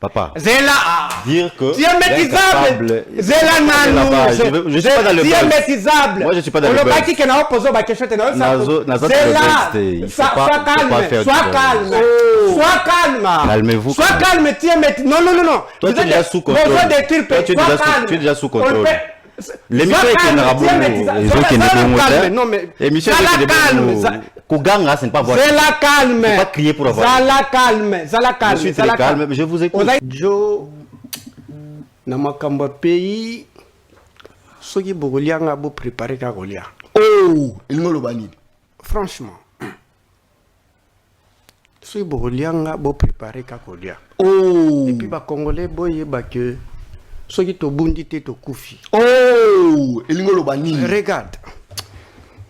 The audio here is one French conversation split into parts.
Papa. Zela. Dire que. Tu es métisable. Zela Nanou. Je suis pas dans le buzz. Tu es métisable. Moi, je suis pas dans le buzz. On a dit que n'a pas posé ma question. Zela. Sois calme. Sois calme. Sois calme. Calmez-vous. Sois calme. Tu es métisable. Non. Toi, tu es déjà sous contrôle. Tu es déjà sous contrôle. L'émission est une rabou. Non, mais. L'émission est calme. Kouganga, c'est pas voir. Zala calme. Faut pas crier pour avoir. Zala calme. Je suis très calme, mais je vous écoute. Joe, Namakamba pays, ceux qui ont préparé Kagolia. Oh, il me l'a dit. Franchement, ceux qui ont préparé Kagolia. Oh. Et puis, les Congolais, que ceux qui ont bundi to koufi. Oh, il me l'a dit. Regarde,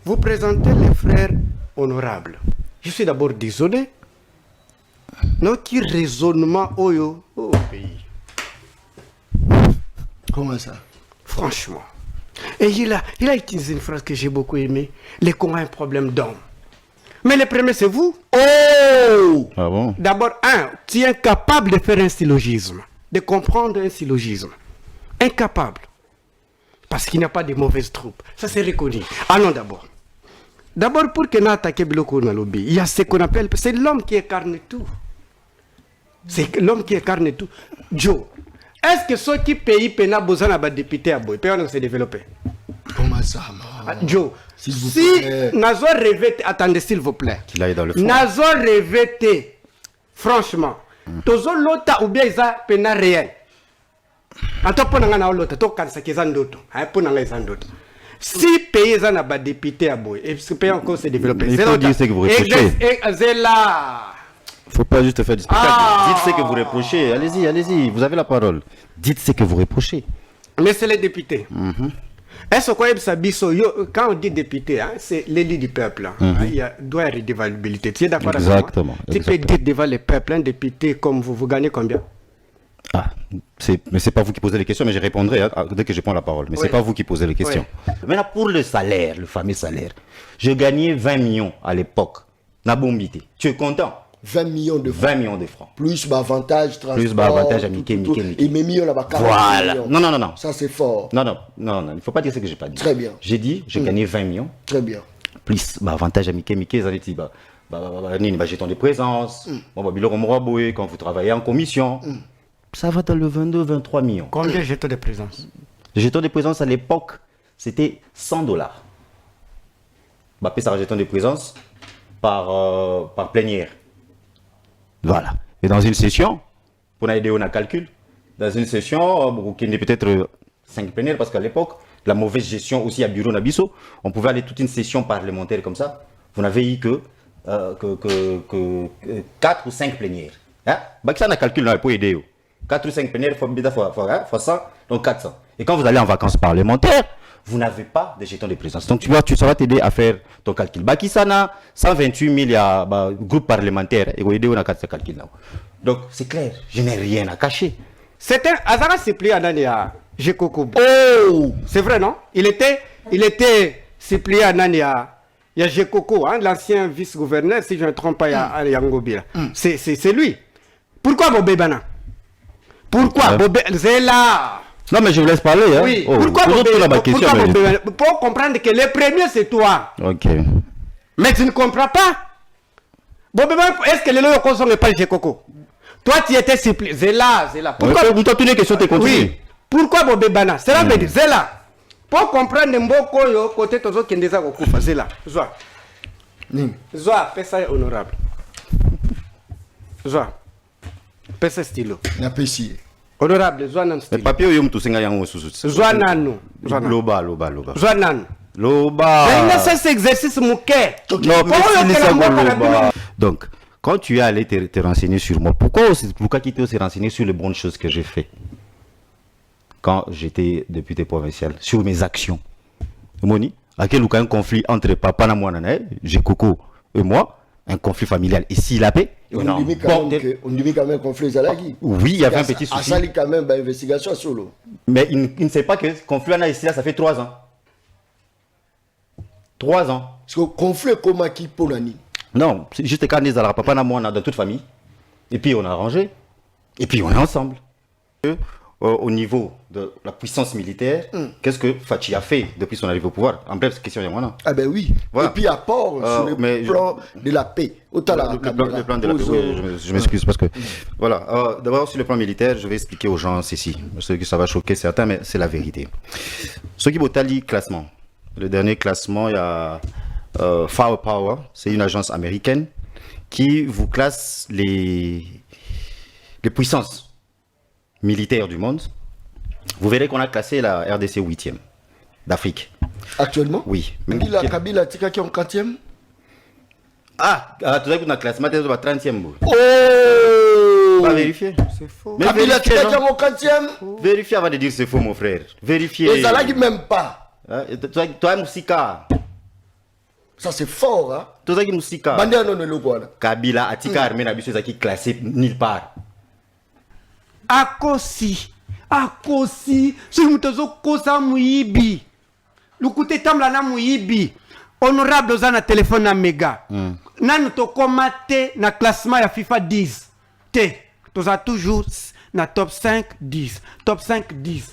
vous présentez les frères honorables. Je suis d'abord désolé. Non, qui raisonnement au pays. Comment ça? Franchement. Et il a utilisé une phrase que j'ai beaucoup aimée. Les Congolais ont un problème d'homme. Mais le premier, c'est vous. Oh! Ah bon? D'abord, tu es incapable de faire un syllogisme, de comprendre un syllogisme. Incapable. Parce qu'il n'y a pas de mauvaises troupes. Ça, c'est reconnu. Allons d'abord. D'abord, pour que nous attaquions Biloko dans lobby, il y a ce qu'on appelle, c'est l'homme qui incarne tout. C'est l'homme qui incarne tout. Joe, est-ce que ceux qui payent pena besoin d'avoir député à Boy, on se développer? Comment ça, Joe, si Nazo rêvé, attendez s'il vous plaît. Qu'il aille dans le fond. Nazo rêvé, franchement, tozo lota ou bien isa pena réel. Anto pona ngana lota to kansa kezandoto, hein pona ngezandoto. Si pays n'a pas député à Boy, et ce pays encore se développer. Il faut dire ce que vous reprochez. Faut pas juste faire du spectacle. Dites ce que vous reprochez. Allez-y. Vous avez la parole. Dites ce que vous reprochez. Mais c'est les députés. Est-ce que quand on dit député, hein, c'est l'élu du peuple. Il doit y avoir une redevabilité. Tu es d'accord avec moi? Exactement. Tu peux dire devant le peuple, un député comme vous gagnez combien? Mais c'est pas vous qui posez les questions, mais je répondrai dès que je prends la parole. Mais c'est pas vous qui posez les questions. Maintenant, pour le salaire, le fameux salaire, je gagnais 20 millions à l'époque. Nabombité. Tu es content? 20 millions de francs. 20 millions de francs. Plus avantage transport. Plus avantage à Mickey. Et mes millions là-bas. Voilà. Non. Ça c'est fort. Non. Il ne faut pas dire ce que j'ai pas dit. Très bien. J'ai dit, j'ai gagné 20 millions. Très bien. Plus avantage à Mickey, ça veut dire, jeton de présence. Quand vous travaillez en commission. Ça va dans le 22-23 millions. Combien de jetons de présence? Le jeton de présence à l'époque, c'était $100. Ça jeton de présence par plénière. Voilà. Et dans une session, pour aider on a calcul, dans une session, qui est peut-être 5 plénières, parce qu'à l'époque, la mauvaise gestion aussi à Bureau Nabiso, on pouvait aller toute une session parlementaire comme ça. Vous n'avez eu que 4 ou 5 plénières. Hein? Ça, on a calcul pour aider. 4 ou 5 plénières, fois 100, donc 400. Et quand vous allez en vacances parlementaires, vous n'avez pas de jetons de présence. Donc ça va t'aider à faire ton calcul. Bakisana, 128 000, il y a groupe parlementaire, et vous aider à faire ce calcul là. Donc c'est clair, je n'ai rien à cacher. C'est un Azara Cyprien Anania, Jekoko. Oh, c'est vrai, non? Il était Cyprien Anania. Il y a Jekoko, hein, l'ancien vice-gouverneur, si je ne me trompe pas, à Yangobira. C'est lui. Pourquoi Bobé Bana? Pourquoi Bobé Zela? Non, mais je vous laisse parler. Hein. Oui. Pourquoi Bobé? Pour comprendre que le premier, c'est toi. Ok. Mais tu ne comprends pas. Bobé, est-ce que les lois ne pas Jekoko? Toi, tu étais simple. Zela. Pourquoi vous t'as une question, tu continues? Oui. Pourquoi Bobé Bana? Cela veut dire Zela. Pour comprendre Mboko, côté de qui est Okufa. Zela. Zoa, fais ça honorable. Zoa. Fais ça stylo. N'apprécie. Honorable, Zoanan stylo. Le papier, il y a un sous. Zoanan. Loba. Zoanan. Loba. Mais cet exercice mouquet. Donc, quand tu es allé te renseigner sur moi, pourquoi tu t'es aussi renseigné sur les bonnes choses que j'ai fait quand j'étais député provincial, sur mes actions? Moni, à quel un conflit entre papa et Jekoko et moi, un conflit familial. Et s'il a paix, on dit quand même conflit Zalagi. Oui, il y avait un petit souci. Ça quand même une investigation solo. Mais il ne sait pas que ce conflit là ici, ça fait 3 ans. 3 ans. Parce que conflit comme qui pour l'année. Non, c'est juste quand les papa et moi dans toute famille. Et puis on a arrangé. Et puis on est ensemble. Au niveau de la puissance militaire, qu'est-ce que Fachi a fait depuis son arrivée au pouvoir? En bref, cette question, il y a moi. Ah ben oui. Voilà. Et puis apport sur le plan de la paix. Autant le plan de la paix, oui, je m'excuse parce que... Voilà, d'abord sur le plan militaire, je vais expliquer aux gens ceci. Ce que ça va choquer certains, mais c'est la vérité. Ce qui Botali classement. Le dernier classement, il y a Firepower, c'est une agence américaine qui vous classe les puissances militaires du monde. Vous verrez qu'on a classé la RDC 8e d'Afrique. Actuellement? Oui. Kabila Tika qui est en 4e? Ah, tu sais qu'on a classé, tu es 30e. Oh! Pas vérifier. C'est faux. Mais Kabila Tika qui est en 4e? Vérifiez avant de dire c'est faux, mon frère. Vérifiez. Et ça là qui même pas. Toi, Moussika. Ça c'est fort, hein? Toi, Moussika. Bandé non le quoi? Kabila, Atika, Armée, Nabiso, qui classé nulle part. Akosi, si mutozo kosa muibi, lukute tamla na muibi, honorable za na téléphone na mega, nanu to komate na classement ya FIFA 10, te, toza toujours na top 5, 10, top 5, 10.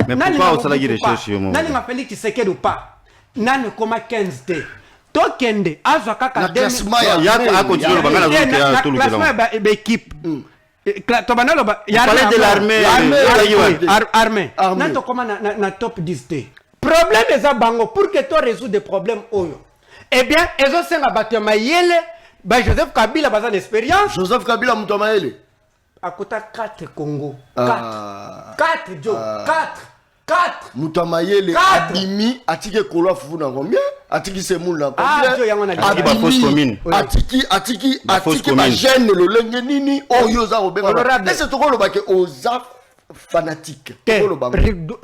Mais pourquoi on s'est recherche au moment? Nani ma Félix Tshisekedi ou pas, nanu koma 15 te, to kende, azwa kaka Na classement il y a continué le bagage na classement ya équipe. Il parlait de l'armée. Armée. Na top 10 T. Problème est bango pour que tu résous des problèmes oyo. Eh bien, ils ont cinq abattus mayele, Joseph Kabila bazan expérience. Joseph Kabila Mutamaele. À côté 4 Congo. 4 Joe. 4 Mutamaele Abimi Atiki Kolo Fufu na combien? Atiki Semoul na combien? Ah, Joe yango na Abimi Atiki ma gêne le lenge nini oyo za obenga. Et c'est tout le baké oza fanatique.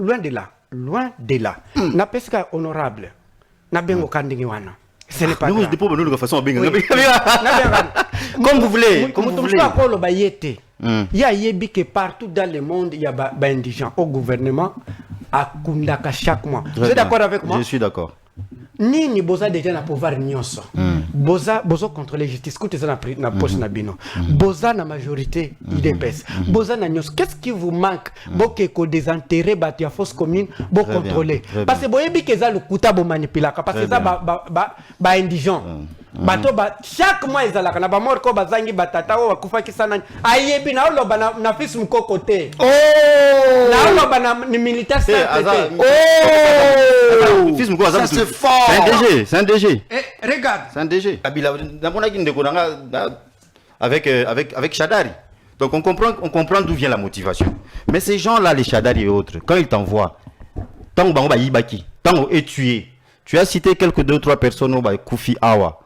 Loin de là. Na pesca honorable. Na bengo kandingi wana. Ce n'est pas nous de pour nous façon benga. Comme vous voulez, comme vous voulez. Il y a yebi que partout dans le monde il y a ba indigents au gouvernement à Kundaka chaque mois. Vous êtes d'accord avec moi? Je suis d'accord. Ni boza déjà na pouvoir nyonso. Boza contrôler justice côté ça na poche na bino. Boza na majorité IDPS. Boza na nyonso. Qu'est-ce qui vous manque? Boke ko désenterrer batia force commune, bo contrôler. Parce que boyebi que ça le kuta bo manipuler parce que ça ba indigent. Bato chaque mois ils alaka na ba mort ko bazangi batata o bakufa kisana ayebi na oloba na fils mko côté. Oh! Na oloba na militaire fils mko ça c'est fort. C'est un DG. Regarde. C'est un DG. Kabila avec Chadari. Donc on comprend d'où vient la motivation. Mais ces gens-là, les Chadari et autres, quand ils t'envoient, tant que est tué, tu as cité quelques 2-3 personnes au Koufi Awa.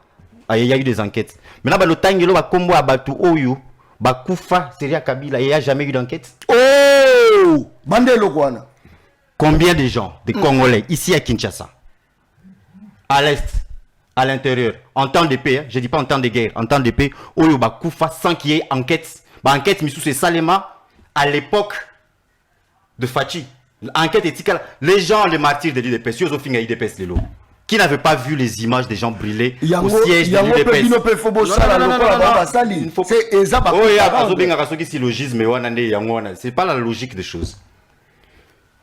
Il y a eu des enquêtes. Maintenant, le Tangelo va combo à Batu Oyo, Koufa, Seria Kabila, il n'y a jamais eu d'enquête. Oh! Bandelo Kwana. Combien de gens, des Congolais, ici à Kinshasa, à l'est, à l'intérieur, en temps de paix, je ne dis pas en temps de guerre, en temps de paix, Oyo Koufa sans qu'il y ait enquête. Enquête, mais sous c'est Salema, à l'époque de Fachi. Enquête éthique, les gens, les martyrs de l'UDPS, ils ont fini à l'UDPS, les lots. Qui n'avait pas vu les images des gens brûlés au siège de l'UDPS? C'est pas la logique des choses.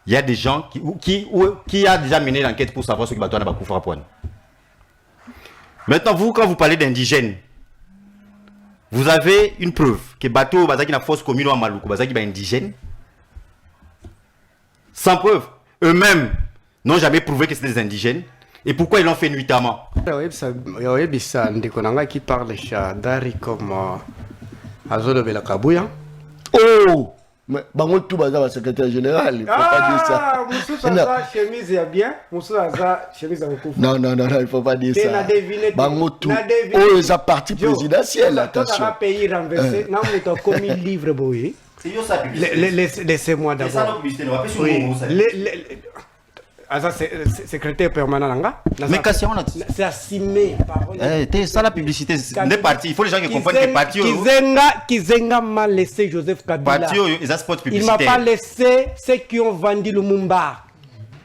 Il y a des gens qui a déjà mené l'enquête pour savoir ce qui va tourner à Bakoufra Point. Maintenant, vous, quand vous parlez d'indigènes, vous avez une preuve que Bato Bazaki na force commune à Maloukou, Bazaki est indigène. Sans preuve. Eux-mêmes n'ont jamais prouvé que c'est des indigènes. Et pourquoi ils l'ont fait nuitamment? Il qui parle Chadari comme Azolo Belakabouya. Oh! Mais Bango tout bazar secrétaire général, il faut pas dire ça. Moussa chemise est bien, Moussa chemise à beaucoup. Non, il faut pas dire ça. Bango tout. Oh, ils ont parti présidentiel, attention. Dans un pays renversé, non, mais tu as commis livre boy. Laissez-moi d'abord. Secrétaire permanent mais Kassia on a c'est assumé c'est ça la publicité des partis. Il faut les gens qui comprennent que parti Kizenga m'a laissé Joseph Kabila. Parti ils a spot publicitaire. Il m'a pas laissé ceux qui ont vendu le Mumba.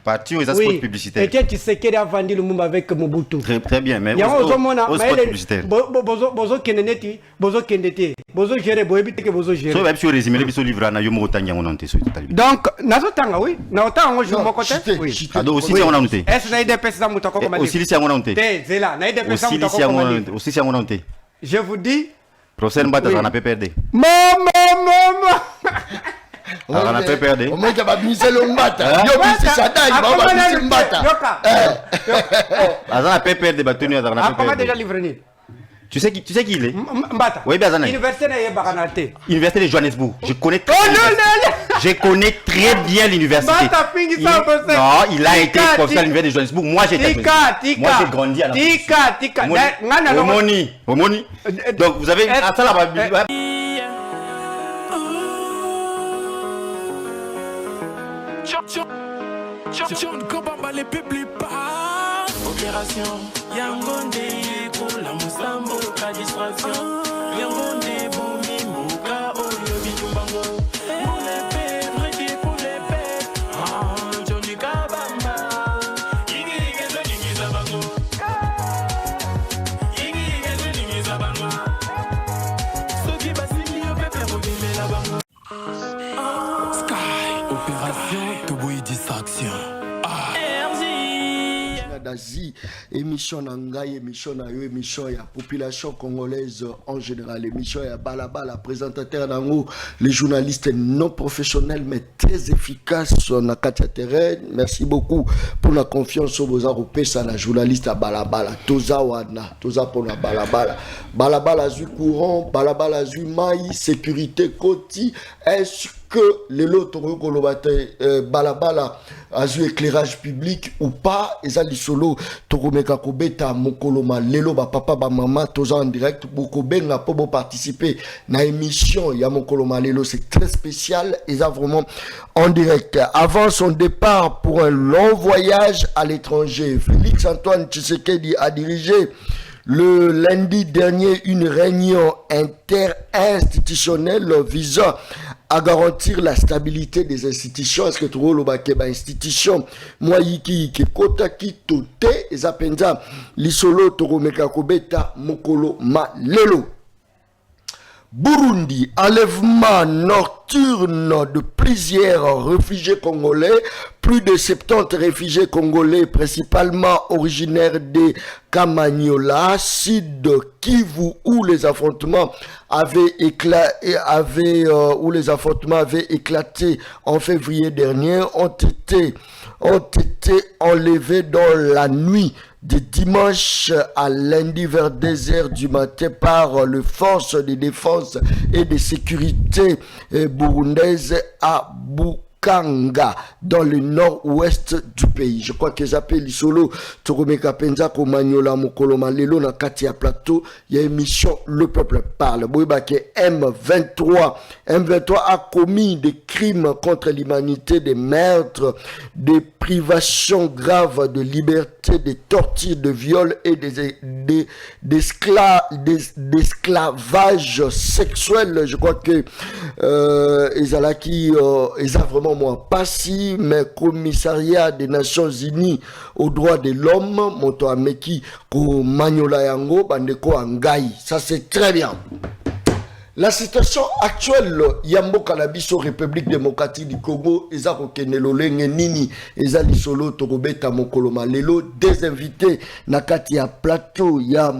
Parti aux spots publicitaires. Et tiens, tu sais qu'il a vendu le monde avec Mobutu. Très bien, mais il y a aux spots publicitaires. Bozo Keneneti, Bozo Kendeti, Bozo Géré, Boébite que Bozo Géré. So, même si on résume les livres, on a eu Motanya, on a noté. Donc, Nazotanga, oui. Naotanga, on joue mon côté. Oui. Aussi, on a noté. Est-ce que des personnes ont encore aussi, si on a noté. Zéla, n'a des personnes ont aussi, si on a noté. Je vous dis. Professeur Mbata, on a pas perdu. Maman. On a pas perdu. Au moins, tu vas miser le Mbata. Yo, c'est Sada, il va miser Mbata. On a pas perdu, Batuni, on a pas perdu. déjà livré. Tu sais qui il est? Mbata. Oui, Bazana. Université de Johannesburg. Je connais très bien l'université. Non, il a été professeur à l'université de Johannesburg. Moi, j'ai grandi à la Tika. Omoni. Donc, vous avez à ça là-bas. Opération Yangonde pour la Moussambo, la distraction. Yangonde Boumi Mouka, Oyo Bitumbango. Pour les pères, requis pour les pères. Johnny Kabamba. Igi Zabango. Igi Zabango. Soki Basili, au peuple, Robime la bango. Sky, opération Toboui distraction. d'Asie, émission Nangaï, émission Nayo, émission ya population congolaise en général, émission ya Balabala, présentateur d'Ango, les journalistes non professionnels mais très efficaces na Katia Terrain. Merci beaucoup pour la confiance au Bozaro Pesa, la journaliste à Balabala, Toza Wana, Toza pour la Balabala, Balabala Zui courant, Balabala Zui maï, sécurité Koti, est-ce que les lots Balabala a eu éclairage public ou pas, et ça solo Toromeka Kobeta Mokoloma Lelo ba papa ba maman toza en direct beaucoup ben pour participer na émission ya Mokoloma Lelo, c'est très spécial et ça vraiment en direct avant son départ pour un long voyage à l'étranger. Félix Antoine Tshisekedi a dirigé le lundi dernier une réunion interinstitutionnelle visant à garantir la stabilité des institutions. Est-ce que tu vois le institution moi qui kota qui tote et zapenza lisolo toromeka kobeta mokolo malelo. Burundi, enlèvement nocturne de plusieurs réfugiés congolais, plus de 70 réfugiés congolais, principalement originaires de Kamanyola, sud de Kivu, où les affrontements avaient éclaté en février dernier, ont été enlevés dans la nuit de dimanche à lundi vers 2h du matin par les forces de défense et de sécurité burundaises à Bukanga, dans le nord-ouest du pays. Je crois qu'ils appellent l'isolo Toromeka Penza Komanyola Mokoloma Lelo na Katia Plateau. Il y a une émission Le Peuple Parle. Boibake M23 a commis des crimes contre l'humanité, des meurtres, des privations graves de liberté, des tortures, de viols et d'esclavage sexuel. Je crois que ils ont vraiment moi pas si, mais commissariat des Nations Unies aux droits de l'homme, Moto Ameki, ko Manyola Yango, Bandeko Angai. Ça c'est très bien. La situation actuelle, Yambo Kanabiso, République démocratique du Congo, Ezako Kenelo Nini, Ezali Solo, Torobeta Mokoloma Lelo, des invités, Nakati à Plateau, il y a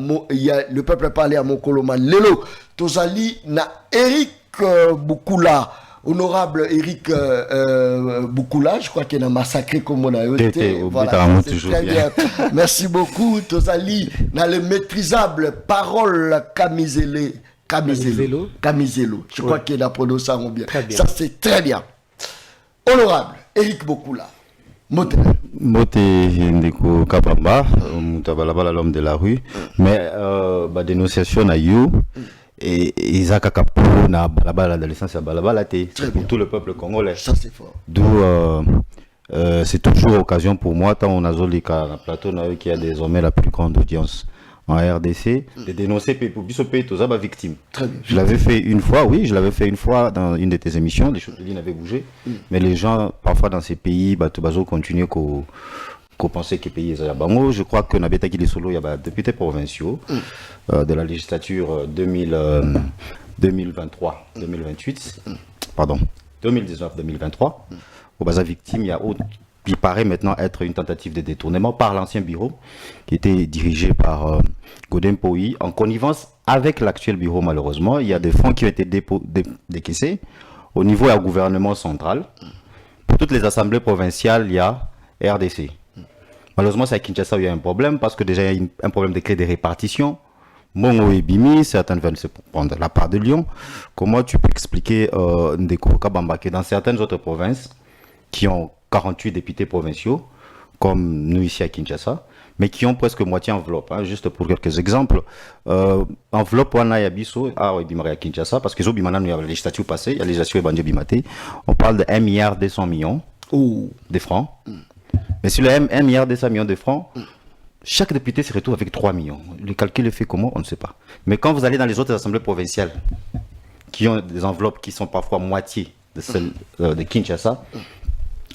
le peuple parlé à Mokoloma Lelo, Tozali, na Eric Boukoula. Honorable Eric Boukoula, je crois qu'il a massacré comme on a été. Voilà, très bien. Merci beaucoup, Tozali. Dans le maîtrisable parole Kamizelo. Je crois qu'il a prononcé en bien. Ça, c'est très bien. Honorable Eric Boukoula. Mote Ndeko Kabamba, Mutabalabala, l'homme de la rue. Mais, dénonciation à you. Et Isaac Kapo na balabala dans l'essence à balabala c'est pour tout le peuple congolais. Ça c'est fort. D'où c'est toujours occasion pour moi tant on a zolika na plateau qui a désormais la plus grande audience en RDC, de dénoncer pour aux victimes. Très bien. Je l'avais fait une fois, oui, je l'avais fait une fois dans une de tes émissions, les choses avaient bougé, mais les gens, parfois dans ces pays, continuent qu'on pensait que les pays étaient là-bas. Je crois que Nabeta qui est solo, il y a des députés provinciaux de la législature 2023-2028, pardon, 2019-2023, au bas victime, il y a qui paraît maintenant être une tentative de détournement par l'ancien bureau qui était dirigé par Godin Poi en connivence avec l'actuel bureau. Malheureusement, il y a des fonds qui ont été décaissés au niveau du gouvernement central. Pour toutes les assemblées provinciales, il y a RDC. Malheureusement, c'est à Kinshasa où il y a un problème parce que déjà il y a un problème de clé de répartition. Mongo et Bimi, certains veulent se prendre la part de Lyon. Comment tu peux expliquer Ndeko Kabamba que dans certaines autres provinces qui ont 48 députés provinciaux, comme nous ici à Kinshasa, mais qui ont presque moitié enveloppe. Hein, juste pour quelques exemples, enveloppe wana ya biso à Kinshasa, parce que il y a la législature passée, il y a la législature Bimate, on parle de 1 milliard 200 millions de francs. Mais sur le 1 milliard 200 millions de francs, chaque député se retrouve avec 3 millions. Le calcul est fait comment, on ne sait pas. Mais quand vous allez dans les autres assemblées provinciales, qui ont des enveloppes qui sont parfois moitié de celles de Kinshasa,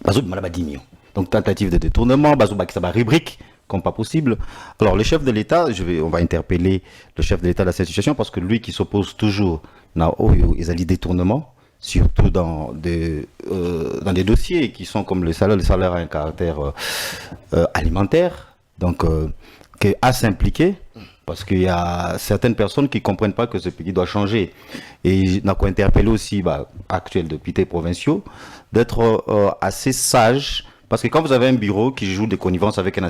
Bazou Bimalaba 10 millions. Donc tentative de détournement, Bazou Bakisaba rubrique, comme pas possible. Alors le chef de l'État, on va interpeller le chef de l'État dans cette situation parce que lui qui s'oppose toujours ils ont dit détournement, surtout dans des dossiers qui sont comme le salaire a un caractère alimentaire, donc qui est à s'impliquer. Parce qu'il y a certaines personnes qui ne comprennent pas que ce pays doit changer. Et on a interpellé aussi actuels députés provinciaux d'être assez sages. Parce que quand vous avez un bureau qui joue des connivences avec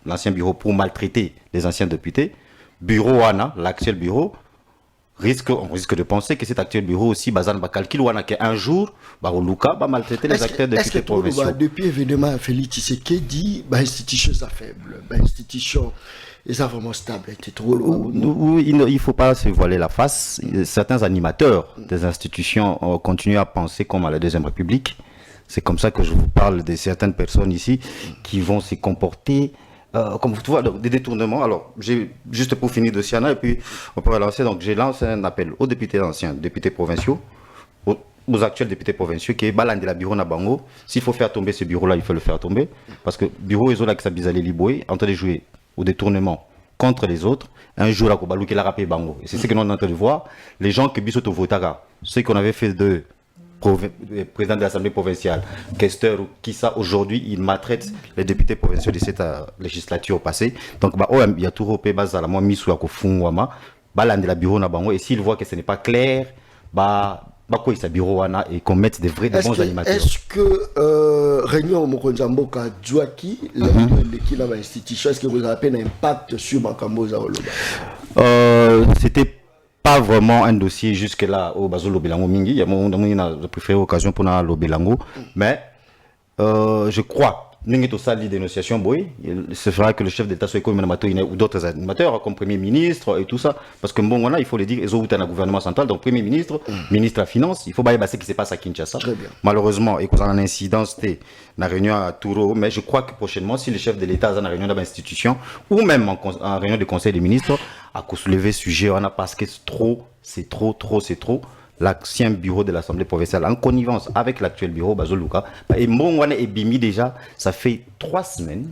l'ancien bureau pour maltraiter les anciens députés, bureau Wana, l'actuel bureau, on risque de penser que cet actuel bureau aussi, bazan calcul Wana, qu'un jour, Luka va maltraiter les acteurs députés provinciaux. Depuis évidemment, Félix Tshisekedi, institution ça faible, institution. Et ça vraiment stable, oui, il ne faut pas se voiler la face. Certains animateurs des institutions continuent à penser comme à la Deuxième République. C'est comme ça que je vous parle de certaines personnes ici qui vont se comporter comme vous voyez, des détournements. Alors, juste pour finir de Siana, et puis on peut relancer. Donc, j'ai lancé un appel aux députés anciens, députés provinciaux, aux actuels députés provinciaux qui est Balande de la bureau Nabango. S'il faut faire tomber ce bureau-là, il faut le faire tomber. Parce que bureau Ezola qui s'abizalé Liboué, en train de jouer au détournement contre les autres, un jour, la Kobalou qui l'a rappelé Bango. Et c'est ce que nous sommes en train de voir. Les gens qui bisoutent au Votara, ceux qu'on avait fait de président de l'Assemblée provinciale, Kester ou qui ça, aujourd'hui, ils maltraitent les députés provinciaux de cette législature passée. Donc, il y a tout repé, la moi, mis sous la Kofun Wama, de la bureau Nabango. Et s'ils voient que ce n'est pas clair, quoi il bureau et qu'on mette des bons animateurs. Est-ce que réunion au Mokonjamboka Djouaki, l'institution, est-ce que vous avez un impact sur Makambo Zaoloba? C'était pas vraiment un dossier jusque-là au Bazo Lobelango Mingi. Il y a mon préféré occasion pour Lobelango, mais je crois. Nous avons des négociations, c'est vrai que le chef d'État soit comme ou d'autres animateurs, comme Premier ministre et tout ça. Parce que bon, il faut le dire, ils ont un gouvernement central, donc Premier ministre, ministre de la Finance, il faut pas ce qui se passe à Kinshasa. Malheureusement, et qu'on a une incidence, la réunion à Touro, mais je crois que prochainement, si le chef de l'État a une réunion d'institution, ou même en réunion du Conseil des ministres, à soulever ce sujet, parce que c'est trop. L'ancien bureau de l'Assemblée provinciale en connivence avec l'actuel bureau Bazoluka. Et Mongwane et Bimi déjà, ça fait 3 semaines,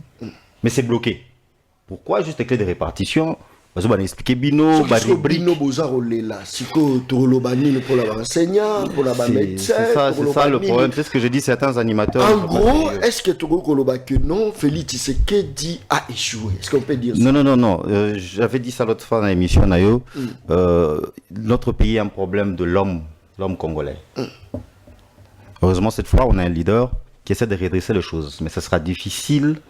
mais c'est bloqué. Pourquoi juste les clés de répartition? Bazo va expliquer Bino, Bino Bozarolé là, Siko Torolobani pour la enseignant, pour la médecin. C'est ça le problème, c'est ce que je dis certains animateurs. En gros, est-ce que Toroloba que non, Félix Tshisekedi a échoué? Est-ce qu'on peut dire ça? Non. J'avais dit ça l'autre fois dans l'émission Nayo. Notre pays a un problème de l'homme congolais. Heureusement, cette fois, on a un leader qui essaie de redresser les choses. Mais ça sera difficile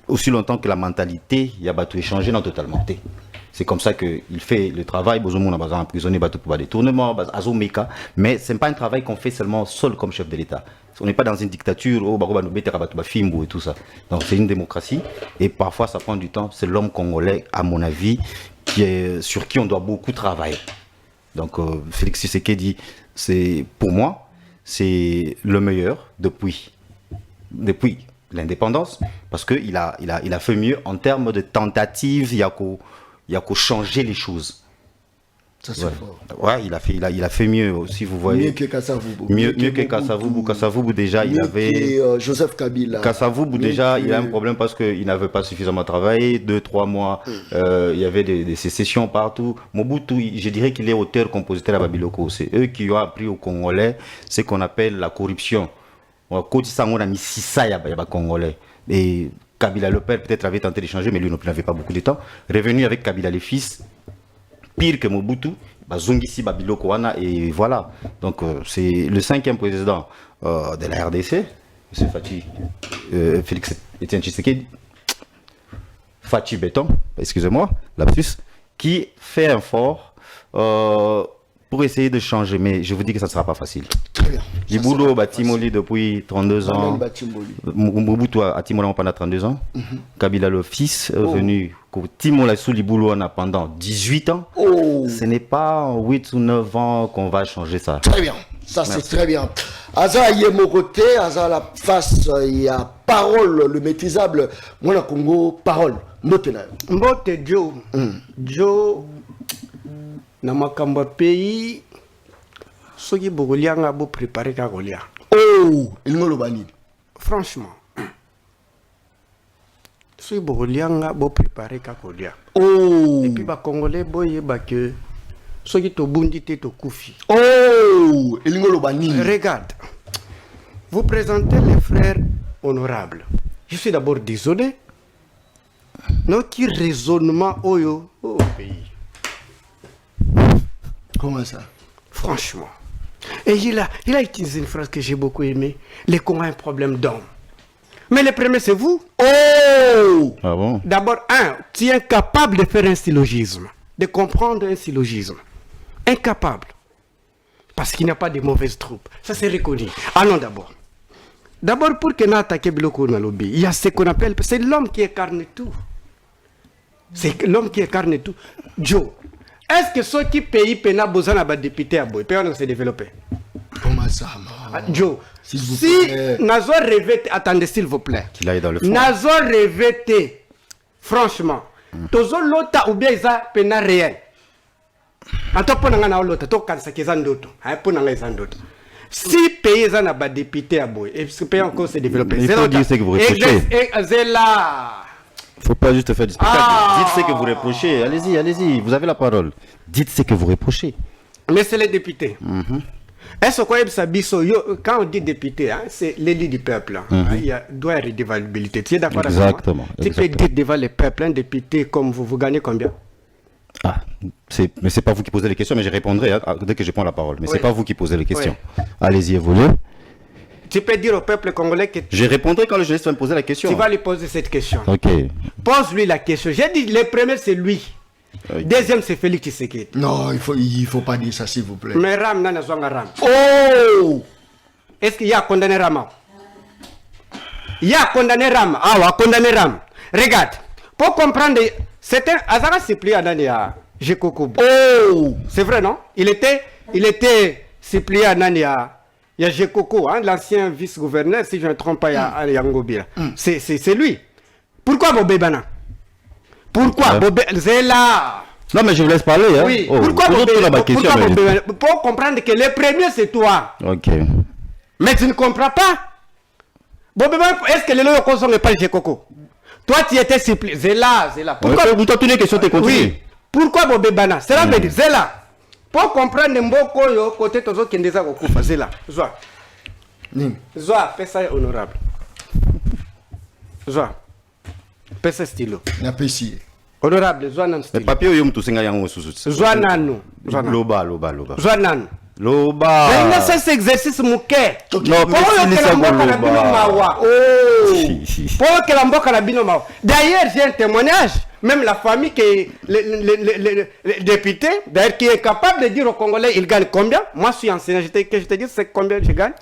aussi longtemps que la mentalité, il y a tout échangé dans totalement. C'est comme ça qu'il fait le travail. Bozomo a besoin d'emprisonner pour des détournements, Azomeka. Mais ce n'est pas un travail qu'on fait seulement seul comme chef de l'État. On n'est pas dans une dictature, et tout ça. Donc c'est une démocratie. Et parfois, ça prend du temps. C'est l'homme congolais, à mon avis, sur qui on doit beaucoup travailler. Donc Félix Tshisekedi, pour moi, c'est le meilleur depuis l'indépendance, parce qu'il a fait mieux en termes de tentatives, il y a qu'à changer les choses. Ça, c'est Ouais. fort. Ouais, il a fait mieux aussi, vous voyez. Mieux que Kassavubu. Mieux que Kassavubu. Kassavubu, déjà, il Mieux avait... que Joseph Kabila. Kassavubu, déjà, Mieux il a un que- problème parce qu'il n'avait pas suffisamment travaillé. 2-3 mois, il y avait des sécessions partout. Mobutu, je dirais qu'il est auteur-compositeur à Babiloko. C'est eux qui ont appris aux Congolais ce qu'on appelle la corruption. Côté Sango, on a mis 6 Congolais. Et Kabila le père peut-être avait tenté d'échanger, mais lui non plus n'avait pas beaucoup de temps. Revenu avec Kabila les fils, pire que Mobutu, Zongisi Babiloko wana, et voilà. Donc c'est le 5e président de la RDC, M. Fachi, Félix Etienne Tshisekedi, Fachi Béton, excusez-moi, lapsus, qui fait un fort pour essayer de changer, mais je vous dis que ça ne sera pas facile. Très bien. Liboulou Batimoli depuis 32 ans. Manuel Batimboli. Mobutu a Timola pendant 32 ans. Kabila le fils est venu. Timola sous Liboulou pendant 18 ans. Oh, Ce n'est pas en 8 ou 9 ans qu'on va changer ça. très bien. Ça, c'est très bien. Aza Yemokote, Aza la face, il y a parole, le maîtrisable. Moi, la Congo, parole. Motena. Mbote Joe. Joe, na makambo ya pays, soki bokolianga bo préparer ka kolia. Oh, il me le banni. Franchement. Soki bokolianga bo préparer ka kolia. Oh, Et puis ba congolais boyeba que soki tobundi te tokufi. oh, il me le banni. Regarde, vous présentez les frères honorables. Je suis d'abord désolé. Non, qui raisonnement oyo au pays. Comment ça? Franchement. Et il a utilisé une phrase que j'ai beaucoup aimée. Les Congolais ont un problème d'homme. Mais le premier, c'est vous. Oh, Ah bon? D'abord, tu es incapable de faire un syllogisme, de comprendre un syllogisme. Incapable. Parce qu'il n'y a pas de mauvaises troupes. Ça, c'est reconnu. Allons d'abord. D'abord, pour que nous attaquions Biloko Nalobi, il y a ce qu'on appelle, c'est l'homme qui incarne tout. C'est l'homme qui incarne tout. Joe, est-ce que ceux qui payent pena besoin de député à Boy, on se développer? comment ça? Joe, S'il vous si plaît. Nazo rêvé, attendez s'il vous plaît. Qu'il aille dans le fond. Nazo rêvé, franchement, tozo lota ou bien isa pena réel. Anto pona ngana lota to kansa kezandoto, ha pona ngana zandoto. Si pays na ba député à Boy, et ce pays encore se développer. Il faut dire ce que vous reprochez. C'est là. Faut pas juste faire du spectacle. Ah. Dites ce que vous reprochez. Allez-y, allez-y. Vous avez la parole. Dites ce que vous reprochez. Mais c'est les députés. Est-ce que quand on dit député, hein, c'est l'élu du peuple. Hein. Il doit y avoir une redevabilité. Tu es d'accord avec moi? Exactement, Tu peux exactement. dire devant le peuple, un député comme vous gagnez combien? Ah, mais c'est pas vous qui posez les questions, mais je répondrai hein, dès que je prends la parole. Mais Oui. c'est pas vous qui posez les questions. Allez-y, évoluez. Tu peux dire au peuple congolais que Je répondrai quand le journaliste va me poser la question. tu vas lui poser cette question. Ok. Pose-lui la question. J'ai dit, le premier c'est lui. Ok. Deuxième c'est Félix Tshisekedi. Non, il faut pas dire ça, s'il vous plaît. Mais Ram n'a pas Ram. Oh, Est-ce qu'il y a condamné Ram? Il y a condamné Ram. Ah, ouais, condamné Ram. Regarde, pour comprendre, c'était Azara Cyprien Anania, Jekoko. oh, C'est vrai, non? Il était Cyprien Anania. Il y a Jekoko, hein, l'ancien vice-gouverneur, si je ne me trompe pas, il y a Yangobi. C'est lui. Pourquoi Bobé Bana? Pourquoi Ouais. Bobé Zéla? Non, mais je vous laisse parler. Hein. Oui. Oh, Pourquoi pose Bobé toute la question, pourquoi mais- Bobé Pour comprendre que le premier c'est toi. Ok. Mais tu ne comprends pas. Bobé Bana, est-ce que le loyo konso n'est pas Jekoko? Toi tu étais Cyprien. Zéla. Pourquoi? Vous toutes les questions, tu continues. Oui. Pourquoi Bobé Bana? Cela veut dire Zéla. Pour comprendre Mboko yo côté tozo kendeza kokufa Zéla. Zwa. Nini? Zwa, pesa honorable. Zwa. Pesa stylo. Napesi. Honorable, zwa nan Mais stylo. papier, yo mtusenga yango susu. Zwa nanu. Loba. Zwa nanu. Loba. Mais c'est cet exercice mouké. Non, Pour mais que c'est la ça, mboka na bino Loba. mawa. Pour que la mboka na bino mawa. D'ailleurs, j'ai un témoignage. Même la famille qui est le député, d'ailleurs, qui est capable de dire aux Congolais, il gagne combien? Moi, je suis enseignant, je te dis c'est combien je gagne.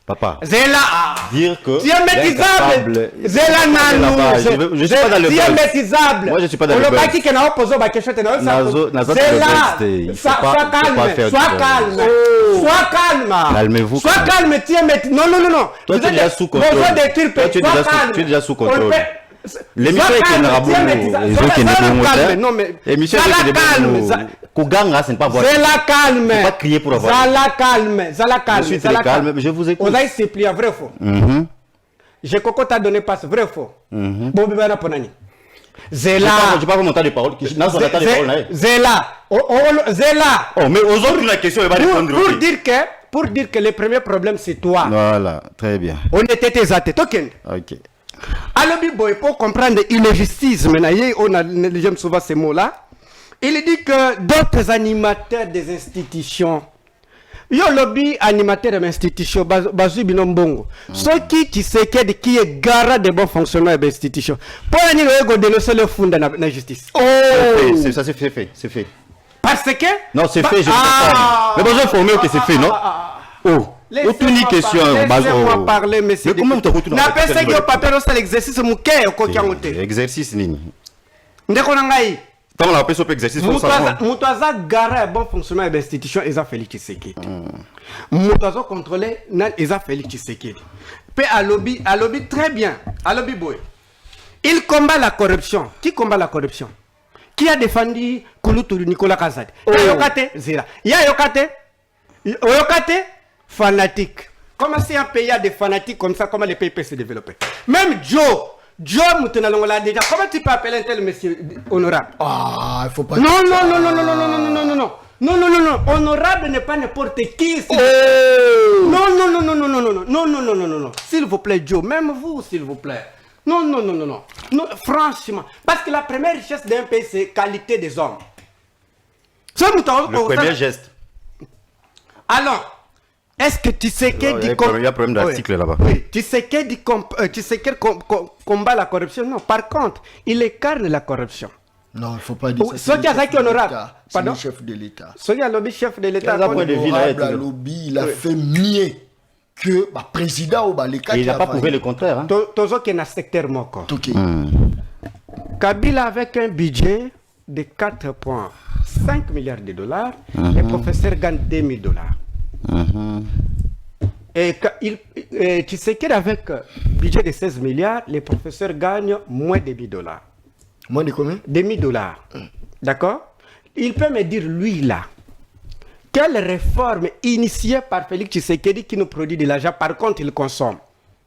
Papa. Zela. Dire que. Tu es maîtrisable. Zela Nanou. Je suis pas dans le Tu es maîtrisable. Moi, je suis pas dans le buzz. buzz. On ne qui n'a pas posé ma question. Zela. Sois calme. Sois calme. Calmez-vous. Sois calme. Tu es maîtrisable. Non. Toi, tu es déjà sous contrôle. Tu es déjà sous contrôle. L'émission est qui est non mais l'émission est calme. Kouganga, ce n'est pas voir. C'est la calme. Faut pas crier pour avoir. Zala calme. Je suis très calme. Je vous écoute. On a essayé vrai faux. J'ai coco t'a donné passe vrai faux. Bon bébé na ponani. Zela. Je pas mon temps de parole. Zela. Zela. Oh mais aux autres la question elle va répondre. Pour dire que le premier problème c'est toi. Voilà, très bien. On était tes athées. OK. Alors, pour comprendre l'illégistisme, j'aime souvent ces mots-là, il dit que d'autres animateurs des institutions, yo lobby animateur des institutions, bazu binombongo, ceux qui se qui est garant de bon fonctionnement des institutions, pour aller dénoncer le fond de la justice. Oh, ça c'est fait. Parce que non, c'est fait, je mais besoin informer que c'est fait, non? Oh. Aucune question. Laissez-moi parler, monsieur. Mais comment tu as retrouvé dans la personne qui a papier dans l'exercice, exercice, nini? Ndekonangai. Tant la personne peut exercice pour ça. Moutaza garé bon fonctionnement de l'institution, ils ont Félix Tshisekedi. Moutaza contrôlé, ils ont Félix Tshisekedi. Puis à lobby très bien. À lobby boy. Il combat la corruption. Qui combat la corruption? Qui a défendu Kouloutou Nicolas Kazadi? Yokate, Zera. Yokate fanatique. Comment c'est un pays à des fanatiques comme ça, comment les pays peuvent se développer? Même Joe Moutenalongola déjà, comment tu peux appeler un tel monsieur honorable? Ah, il faut pas. Non. Honorable n'est pas n'importe qui. Non. S'il vous plaît, Joe, même vous, s'il vous plaît. Non. Franchement, parce que la première richesse d'un pays, c'est qualité des hommes. Le premier geste. Alors, est-ce que tu sais qu'il y a un problème d'article là-bas. Oui, tu sais qu'il combat la corruption? Non, par contre, il écarne la corruption. Non, il ne faut pas dire ça. C'est le chef de l'État. C'est le chef de l'État. Le lobby, il a fait mieux que le président ou les il n'a pas prouvé le contraire. Tozo qui est dans le secteur moko. Kabila avec un budget de 4,5 milliards de dollars, les professeurs gagnent $2,000. Et tu sais qu'avec un budget de 16 milliards, les professeurs gagnent moins de $1,000. Moins de combien? $1,000. D'accord? Il peut me dire, lui là, quelle réforme initiée par Félix Tshisekedi qui nous produit de l'argent, par contre il consomme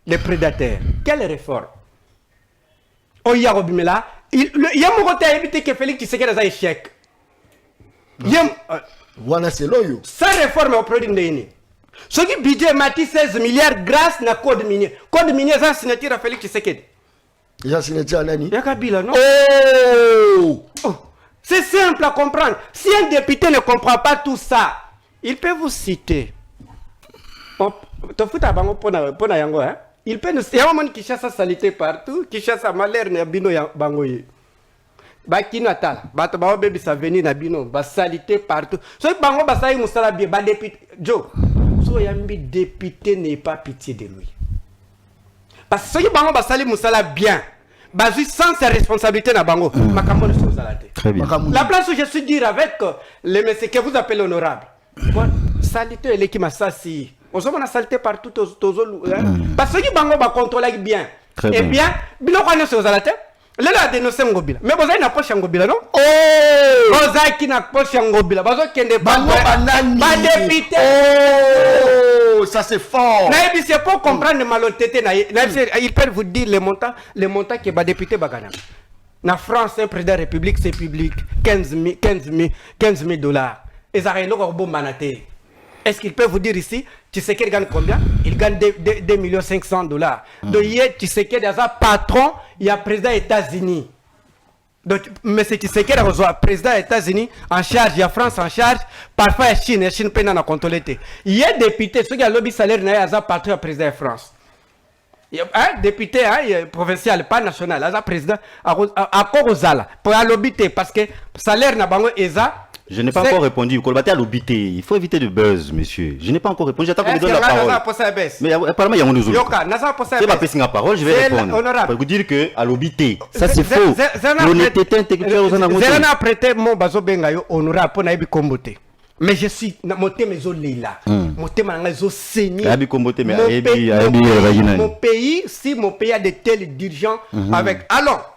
les prédateurs? Quelle réforme? Oh, il y a Robimela. Il y a mon côté à éviter que Félix Tshisekedi ait un échec. Voilà, c'est loyo. Sa réforme est au produit de l'année. Ce qui budget mati 16 milliards grâce à code minier. Code minier, ça signature à Félix Tshisekedi. Il y a signature à Nani? Il y a Kabila, non? Oh! C'est simple à comprendre. Si un député ne comprend pas tout ça, il peut vous citer. Il peut nous citer. Il y a un monde qui cherche sa saleté partout, qui cherche sa malheur, Nabino Bangoye. Bakino atala, bato ba obebi sa venir na bino, ba salité partout. So bango ba sai musala bien, ba député Joe. So yambi député n'est pas pitié de lui. Parce que so bango ba sali musala bien, ba sans sa responsabilité na bango, makambo ne sozalate. Très bien. La place où je suis dire avec les messieurs que vous appelez honorable. Salité elle qui m'a sasi. On se a salité partout parce que bango ba contrôler bien. Et bien, bilo kwa ne sozalate. Là, il a dénoncé Ngobila. Mais vous avez une poche Ngobila, non? Oh! Vous avez une poche Ngobila. Vous avez une député. Oh! Ça c'est fort. C'est pour comprendre le malhonnêteté. Il peut vous dire les montants que le député Bagana. En France, un président de la République, c'est public. 15 000 $. Et ça a un bon manaté. Est-ce qu'il peut vous dire ici, tu sais qu'il gagne combien? Il gagne 2 500 $. Donc, tu sais qu'il y a un patron, il y a un président des États-Unis. Donc, mais c'est tu sais qu'il y a un président des États-Unis en charge, il y a France en charge, parfois il y a Chine peine à contrôler. Il y a des députés, ceux qui ont lobby salaire, il y a un patron, un président de France. Il y a un député provincial, pas national, il y a un président à Korozala, pour lobby, parce que salaire n'a pas Je n'ai pas encore répondu. Kolbate a l'obité. Il faut éviter de buzz, monsieur. Je n'ai pas encore répondu. J'attends qu'on me donne la parole. Mais apparemment, il y a mon ouzo. C'est pas passé la parole, je vais répondre. Je vais vous dire que à l'obité, ça c'est faux. L'honnêteté intellectuelle aux anamoutés. Je n'ai prêté mon bazo bengayo honorable pour naïbi kombote. Mais je suis mon thème est là. Mon thème est saigné. Mon pays, si mon pays a de tels dirigeants avec. Alors.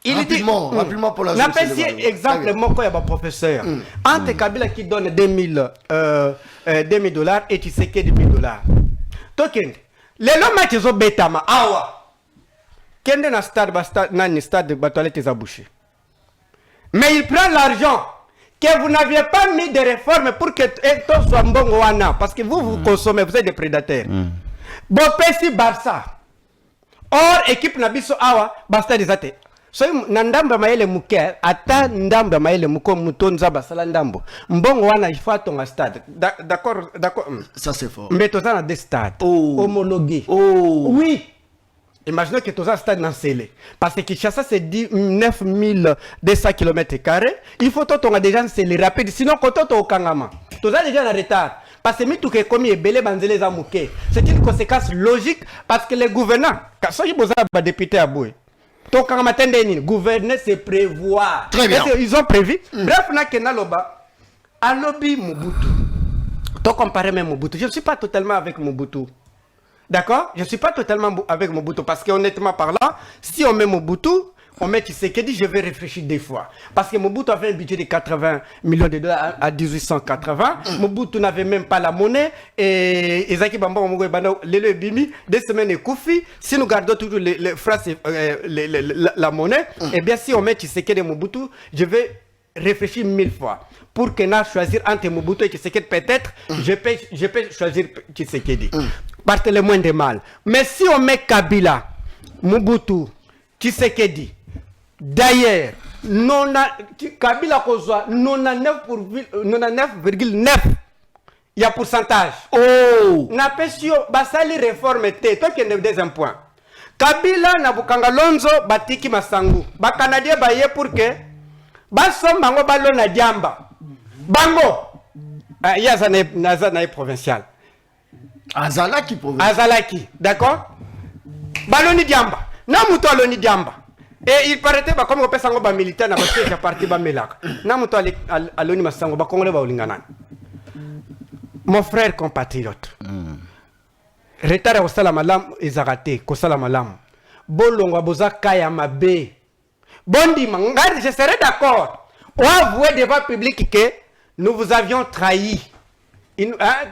Rapidement pour la jeunesse. Exemple, mon professeur. Entre Kabila qui donne $2,000 et tu sais que $2,000. Token. Les lois qui sont bêtement. Awa. Kende na stade de toilette est bouché. Mais il prend l'argent que vous n'aviez pas mis de réformes pour que tout soit bon parce que vous consommez, vous êtes des prédateurs. Bon, Pessi Barça. Or, équipe Nabiso Awa, basta des athées. So nandamba maele muke ata ndamba maele muko mutonza basala ndambo mbongo wana il faut ton stade d'accord ça c'est fort mais tous dans des stades homologués oui imaginez que tous un stade nancélé parce que Kinshasa c'est 9200 km², il faut ton déjà c'est rapide sinon quand on au Kangama tous déjà en retard parce que mitu que comme ebele banzele za muke c'est une conséquence logique parce que les gouvernants quand soyez boza ba député à Boué donc, quand on gouverner, c'est prévoir. Très bien. Ils ont prévu. Bref, à lobby Mobutu. Donc, comparer même Mobutu. Je ne suis pas totalement avec Mobutu. D'accord? Je ne suis pas totalement avec Mobutu. Parce qu'honnêtement parlant, si on met Mobutu, on met Tshisekedi, je vais réfléchir des fois. Parce que Mobutu avait un budget de $80 millions à 1880. Mobutu n'avait même pas la monnaie. Et Ezaki Bamba, le Bimi, 2 semaines et Koufi. Si nous gardons toujours les phrases, la monnaie, eh bien, si on met Tshisekedi et Mobutu, je vais réfléchir 1000 fois. Pour que nous choisir entre Mobutu et Tshisekedi, peut-être, je peux choisir Tshisekedi. Parce que le moins de mal. Mais si on met Kabila, Mobutu, Tshisekedi, d'ailleurs, Kabila Kozwa, 99,9, il y a pourcentage. N'a pas su, basali réforme té, toi qui es le deuxième point. Kabila na bukanga lonzo batiki masangu. Ba Canadien baye pour que basom bango balo na diamba. Bango. Yazana provincial. Azalaki provincial. Azalaki, d'accord? Baloni diamba. Na muto aloni diamba. Et il paraît que comme on peut s'en militaire na parce que parti ba melaka. Na muto aloni masango ba kongole ba ulingana. Mon frère compatriote. Retard au salamalam ezarate ko salamalam. Bolongo boza kaya mabe. Bondi mangari je serais d'accord. On avoué devant public que nous vous avions trahi.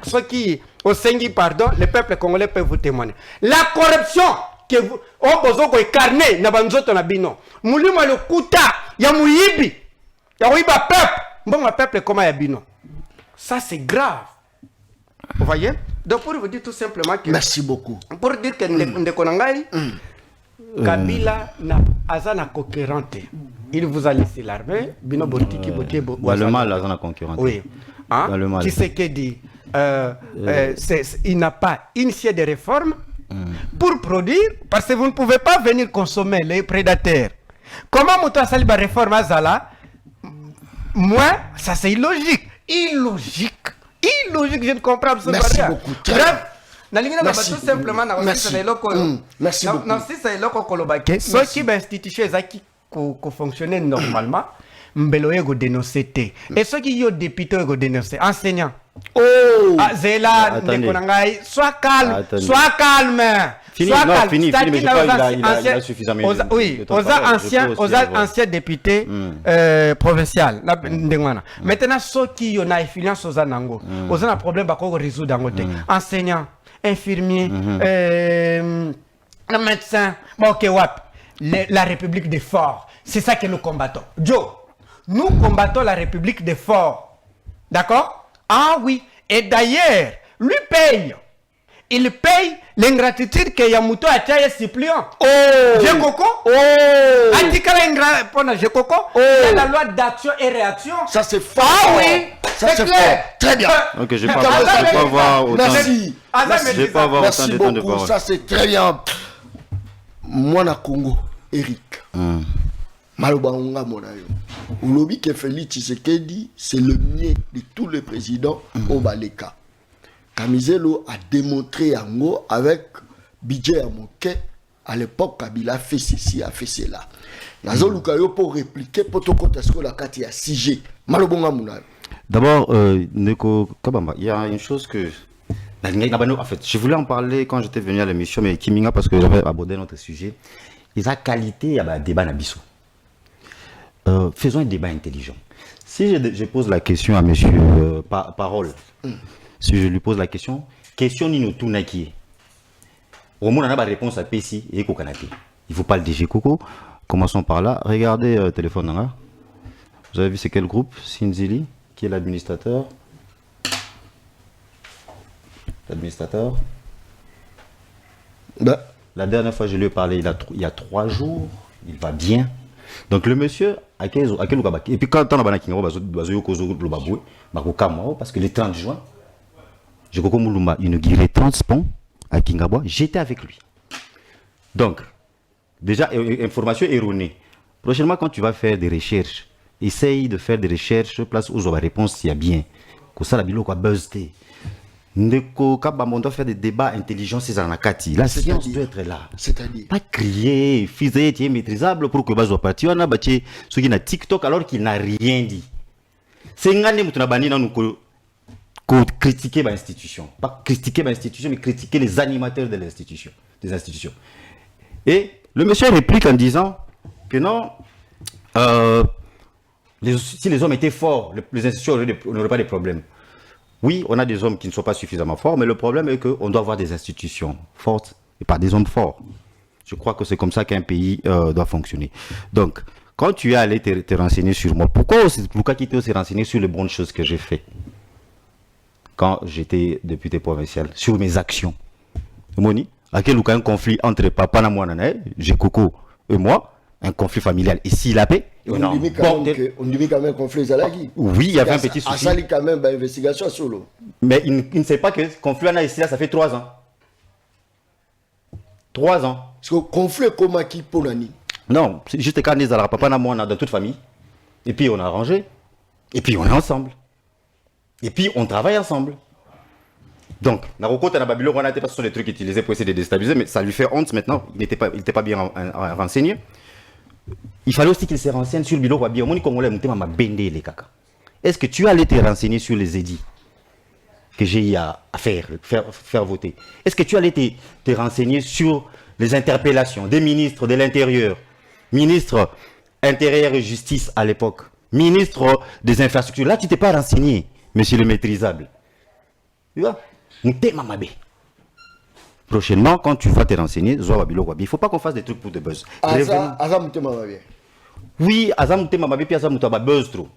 Ceux qui au Sengi pardon, le peuple congolais peut vous témoigner. La corruption que vous on besoin ko incarner na banzoto na bino. Mulima le kuta ya muyibi. Ya wiba peuple. Bon peuple comment ya bino. Ça c'est grave. Vous voyez? Donc pour vous dire tout simplement que merci beaucoup. Pour dire que Ndekonangai Kabila na azana concurrente. Il vous a laissé l'armée, bino botiki botiebo. Le mal azana concurrente. Oui. Hein? Qui c'est qui dit il n'a pas initié des réformes pour produire parce que vous ne pouvez pas venir consommer les prédateurs. Comment Mouta Saliba réforme Azala? Moi, ça c'est illogique. Illogique, je ne comprends absolument rien. Beaucoup. Bref, tout simplement, merci beaucoup. Ceux qui institutions qui fonctionnaient normalement, Mbeloye dénoncer. Et ceux qui ont député dénoncer, enseignants. Zéla, sois calme, sois calme. Fini, mais je crois qu'il a suffisamment. Oui, aux anciens députés provinciaux. Maintenant, ceux qui ont influence aux anango, aux un problème à résoudre dans enseignants, infirmiers, médecins, la République des forts. C'est ça que nous combattons. Joe, nous combattons la République des forts. D'accord? Ah oui. Et d'ailleurs, lui paye. Il paye l'ingratitude que Yamuto a tiré Cyprien. Jekoko. Antikala ingra pona Jekoko. C'est la loi d'action et réaction. Ça c'est fort. Ah oui. Ça c'est fort. Très bien. Ok, je vais pas avoir autant. Merci. Je vais pas avoir autant de temps de parole. Ça c'est très bien. Moi na Congo, Eric. Malobanga Monayo. Ulobi que Félix Tshisekedi, c'est le mien de tous les présidents au Baleka. Kamizelo a démontré en gros avec budget à Moké, à l'époque, Kabila a fait ceci, a fait cela. Nazo Lukayo pour répliquer, pour tout compte, est-ce que la carte est à 6G. Malobanga Monayo. D'abord, Neko Kabamba, il y a une chose que. En fait, je voulais en parler quand j'étais venu à l'émission, mais Kiminga, parce que j'avais abordé notre sujet. Il y a qualité, il y a un débat Nabiso. Faisons un débat intelligent. Si je pose la question à monsieur Parole, si je lui pose la question Nino Tounaki, au moins on a la réponse à PC et Kokanate. Il ne faut pas le DG Coco. Commençons par là. Regardez le téléphone. Vous avez vu c'est quel groupe? Sinzili, qui est l'administrateur. L'administrateur. La dernière fois je lui ai parlé, il y a 3 jours, il va bien. Donc le monsieur, et puis quand on a parce que le 30 juin, je inauguré 30 ponts à Kingabwa, j'étais avec lui. Donc, déjà, information erronée. Prochainement, quand tu vas faire des recherches, essaye de faire des recherches, place où la réponse s'il y a bien. Comme ça, la bilo quoi buzzé. On doit faire des débats intelligents, c'est dans la Kati. La science doit être là. C'est-à-dire pas crier, fiser, tu es maîtrisable pour que base soit parti. On a battu ceux qui n'a TikTok alors qu'il n'a rien dit. C'est un année où tu as banni nous critiquer l'institution. Pas critiquer l'institution, mais critiquer les animateurs de l'institution, des institutions. Et le monsieur réplique en disant que non, si les hommes étaient forts, les institutions n'auraient pas de problèmes. Oui, on a des hommes qui ne sont pas suffisamment forts, mais le problème est qu'on doit avoir des institutions fortes et pas des hommes forts. Je crois que c'est comme ça qu'un pays doit fonctionner. Donc, quand tu es allé te renseigner sur moi, pourquoi Lucas Kiteo s'est renseigné sur les bonnes choses que j'ai faites quand j'étais député provincial, sur mes actions? Moni, à quel un conflit entre papa et j'ai Coco et moi, un conflit familial. Et s'il a paix, on dit quand même conflit Zalagi. Oui, il y avait un petit souci. Il y a quand même une investigation sur l'eau. Mais il ne sait pas que le conflit en ici, ça fait 3 ans. 3 ans. Parce que le conflit comment qui pour l'année? Non, c'est juste quand on a papa et moi dans toute famille. Et puis on a arrangé. Et puis on est ensemble. Et puis on travaille ensemble. Donc, Naroko Tanababilo, on a été pas sur les trucs utilisés pour essayer de déstabiliser, mais ça lui fait honte maintenant. Il n'était pas bien renseigné. Il fallait aussi qu'il se renseigne sur le bureau Wabi. Est-ce que tu allais te renseigner sur les édits que j'ai eu à faire voter? Est-ce que tu allais te renseigner sur les interpellations des ministres de l'Intérieur, ministre Intérieur et Justice à l'époque, ministre des Infrastructures? Là, tu t'es pas renseigné, monsieur le maîtrisable. Tu vois? Prochainement, quand tu vas te renseigner, il ne faut pas qu'on fasse des trucs pour de buzz. Oui, buzz trop.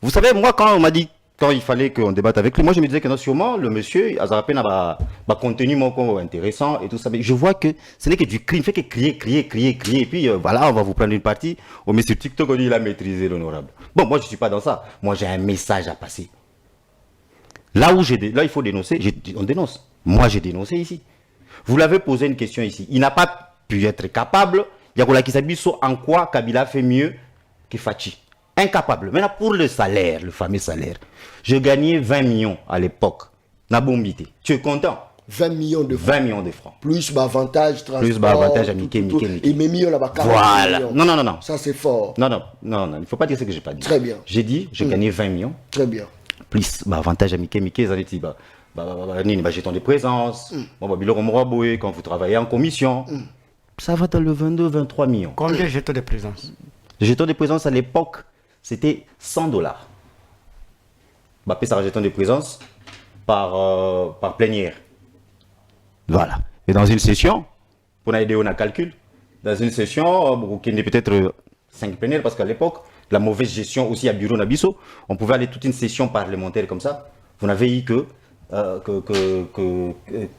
Vous savez, moi, quand on m'a dit, quand il fallait qu'on débatte avec lui, moi je me disais que non, sûrement le monsieur, il a un contenu intéressant et tout ça. Mais je vois que ce n'est que du crime, il fait que crier. Et puis voilà, on va vous prendre une partie. On met sur TikTok, on dit il a maîtrisé l'honorable. Bon, moi je ne suis pas dans ça. Moi j'ai un message à passer. Là il faut dénoncer, on dénonce. Moi j'ai dénoncé ici. Vous l'avez posé une question ici. Il n'a pas pu être capable. Yakola Kisabiso, en quoi Kabila fait mieux que Fachi? Incapable. Maintenant, pour le salaire, le fameux salaire, je gagnais 20 millions à l'époque. Nabombité. Tu es content? 20 millions de francs. 20 millions de francs. Plus avantage, transport. Plus avantage à Mickey. Et mes millions là-bas. Voilà. Non. Ça, c'est fort. Non. Il ne faut pas dire ce que je n'ai pas dit. Très bien. J'ai dit, je gagnais 20 millions. Très bien. Plus avantage à Mickey, ça veut dire, jeton de présence, quand vous travaillez en commission, ça va dans le 22-23 millions. Combien de jetons de présence? Le jeton de présence à l'époque, c'était $100. Ça jeton de présence par plénière. Voilà. Et dans une session, pour aider on a calcul, dans une session, qui est peut-être 5 plénières, parce qu'à l'époque, la mauvaise gestion aussi à Bureau Nabiso, on pouvait aller toute une session parlementaire comme ça. Vous n'avez eu que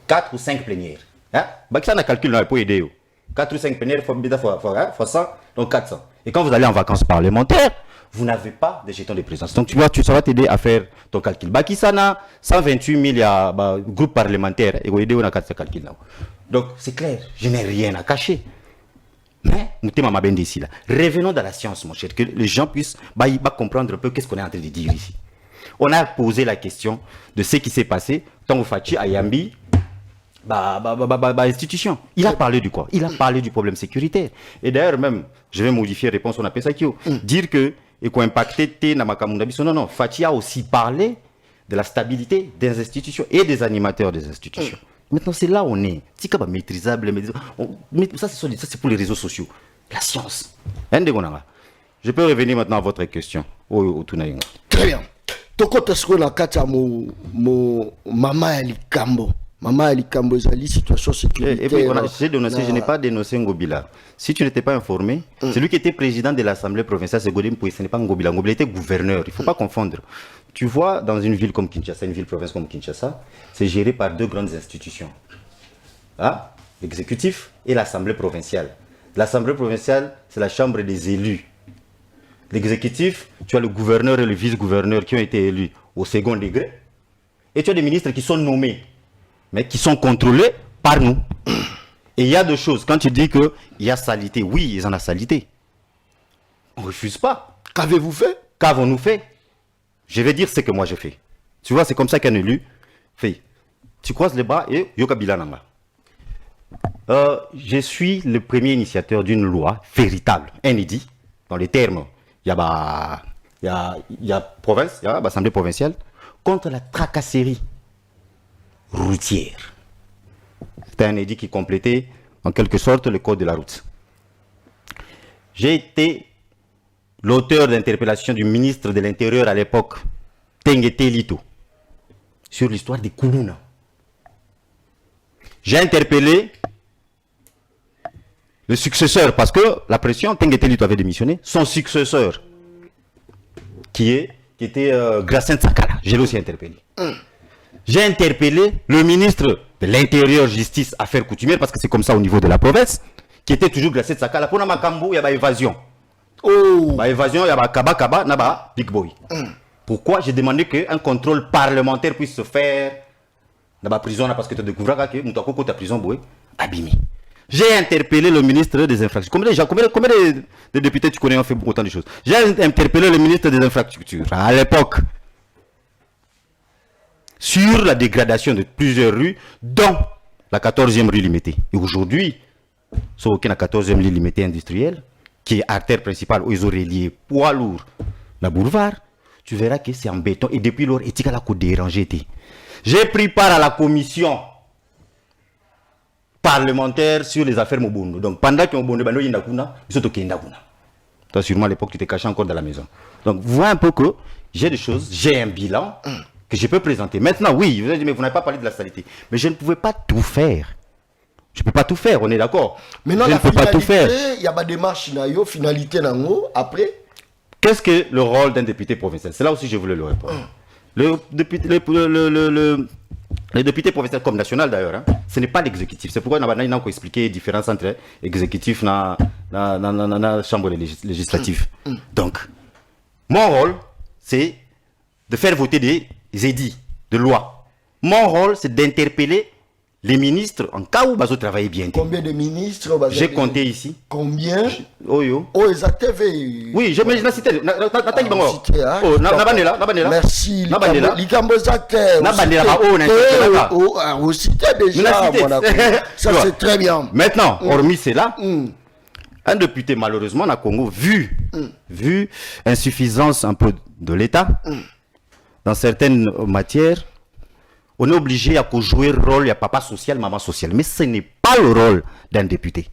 4 ou 5 plénières. Ça, on a calculé pour aider. 4 ou 5 plénières, fois 100, donc 400. Et quand vous allez en vacances parlementaires, vous n'avez pas de jetons de présence. Donc ça va t'aider à faire ton calcul. Bakisana, 128 000 groupes parlementaires, et vous aider on a 4 calculs. Donc c'est clair, je n'ai rien à cacher. Mais Moutema Mabende ici là. Revenons dans la science, mon cher, que les gens puissent comprendre un peu qu'est-ce qu'on est en train de dire ici. On a posé la question de ce qui s'est passé tant au Fachi, à Yambi, institution. Il a parlé du quoi? Il a parlé du problème sécuritaire. Et d'ailleurs même, je vais modifier la réponse, on appelle ça Kyo. Dire que et qu'on impacté Té Namakamunda Biso. Non, Fachi a aussi parlé de la stabilité des institutions et des animateurs des institutions. Maintenant, c'est là où on est. C'est comme maîtrisable. Ça, c'est pour les réseaux sociaux. La science. Je peux revenir maintenant à votre question. Très bien. Tokota ce qu'on a kata mo Mama Likambo. Mama Likambo Zali, situation sécuritaire. Et puis, je n'ai pas dénoncé Ngobila. Si tu n'étais pas informé, celui qui était président de l'Assemblée provinciale, c'est Godin Pouy, ce n'est pas Ngobila. Ngobila était gouverneur. Il ne faut pas confondre. Tu vois, dans une ville comme Kinshasa, une ville-province comme Kinshasa, c'est géré par deux grandes institutions. L'exécutif et l'Assemblée provinciale. L'Assemblée provinciale, c'est la chambre des élus. L'exécutif, tu as le gouverneur et le vice-gouverneur qui ont été élus au second degré. Et tu as des ministres qui sont nommés, mais qui sont contrôlés par nous. Et il y a deux choses. Quand tu dis qu'il y a salité, oui, ils en ont salité. On ne refuse pas. Qu'avez-vous fait? Qu'avons-nous fait? Je vais dire ce que moi j'ai fait. Tu vois, c'est comme ça qu'un élu fait. Tu croises les bras et Yoka Bilananga. Je suis le premier initiateur d'une loi véritable, inédite, dans les termes. Il y a province, il y a l'Assemblée provinciale, contre la tracasserie routière. C'était un édit qui complétait en quelque sorte le code de la route. J'ai été l'auteur d'interpellation du ministre de l'Intérieur à l'époque, Tengete Lito, sur l'histoire des Koulouna. J'ai interpellé le successeur, parce que la pression, Tengete Lito avait démissionné, son successeur, qui était Gracien Tsakala, je l'ai aussi interpellé. J'ai interpellé le ministre de l'Intérieur, Justice, Affaires coutumières, parce que c'est comme ça au niveau de la province, qui était toujours Gracien Tsakala. Pour Namakambo, il y a évasion. Évasion, il y a Kaba, Naba, Big Boy. Pourquoi j'ai demandé qu'un contrôle parlementaire puisse se faire dans la prison, parce que tu découvres que tu as prison, abîmé. J'ai interpellé le ministre des Infrastructures. Combien de députés tu connais ont fait autant de choses? J'ai interpellé le ministre des Infrastructures à l'époque sur la dégradation de plusieurs rues, dont la 14e rue limitée. Et aujourd'hui, sauf qu'il y a la 14e rue limitée industrielle, qui est artère principale où ils ont relié poids lourd la boulevard, tu verras que c'est en béton. Et depuis lors, il y a la côte dérangée. J'ai pris part à la commission parlementaire sur les affaires Mobondo. Donc pendant que Mobondo Bano Yindakuna, ils sont au Kendakuna. Toi, sûrement à l'époque, tu t'es caché encore dans la maison. Donc, vous voyez un peu que j'ai des choses, j'ai un bilan que je peux présenter. Maintenant, oui, vous avez dit, mais vous n'avez pas parlé de la saleté. Mais je ne pouvais pas tout faire. Je ne peux pas tout faire, on est d'accord. Maintenant, je ne peux pas tout faire. Il y a des démarches, finalité, après. Qu'est-ce que le rôle d'un député provincial? C'est là aussi que je voulais le répondre. Le député provincial comme national d'ailleurs, ce n'est pas l'exécutif. C'est pourquoi on a expliqué la différence entre exécutif et la chambre législative. Donc, mon rôle, c'est de faire voter des édits, de lois. Mon rôle, c'est d'interpeller les ministres en cas où ils travaillent bien. Combien de ministres? J'ai compté ici. Combien? Oui, je me cité. Merci. Ça, c'est très bien. Maintenant, hormis cela, un député, malheureusement, à Congo, vu insuffisance un peu de l'État, dans certaines matières, on est obligé à jouer le rôle, il y a papa social, maman social. Mais ce n'est pas le rôle d'un député.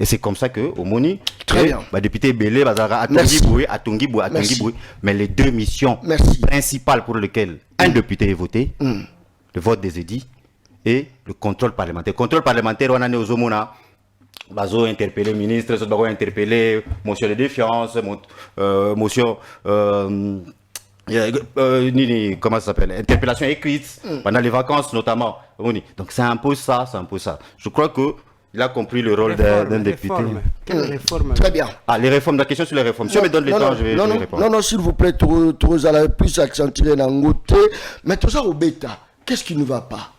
Et c'est comme ça que, au Moni, le député Belé, Atongi Boué, mais les deux missions principales pour lesquelles un député est voté, le vote des édits et le contrôle parlementaire. Le contrôle parlementaire, on a aux Omona, Bazo interpellé le ministre, Bazo interpellé motion de défiance, motion. Comment ça s'appelle? Interpellation écrite pendant les vacances notamment. Donc c'est un peu ça, Je crois qu'il a compris le rôle d'un député. Quelle réforme? Très bien. Les réformes, la question sur les réformes. Si on me donne le temps, je vais répondre. Non, s'il vous plaît, trop à la plus accentuer dans le côté. Mais tout ça au bêta, qu'est-ce qui ne va pas?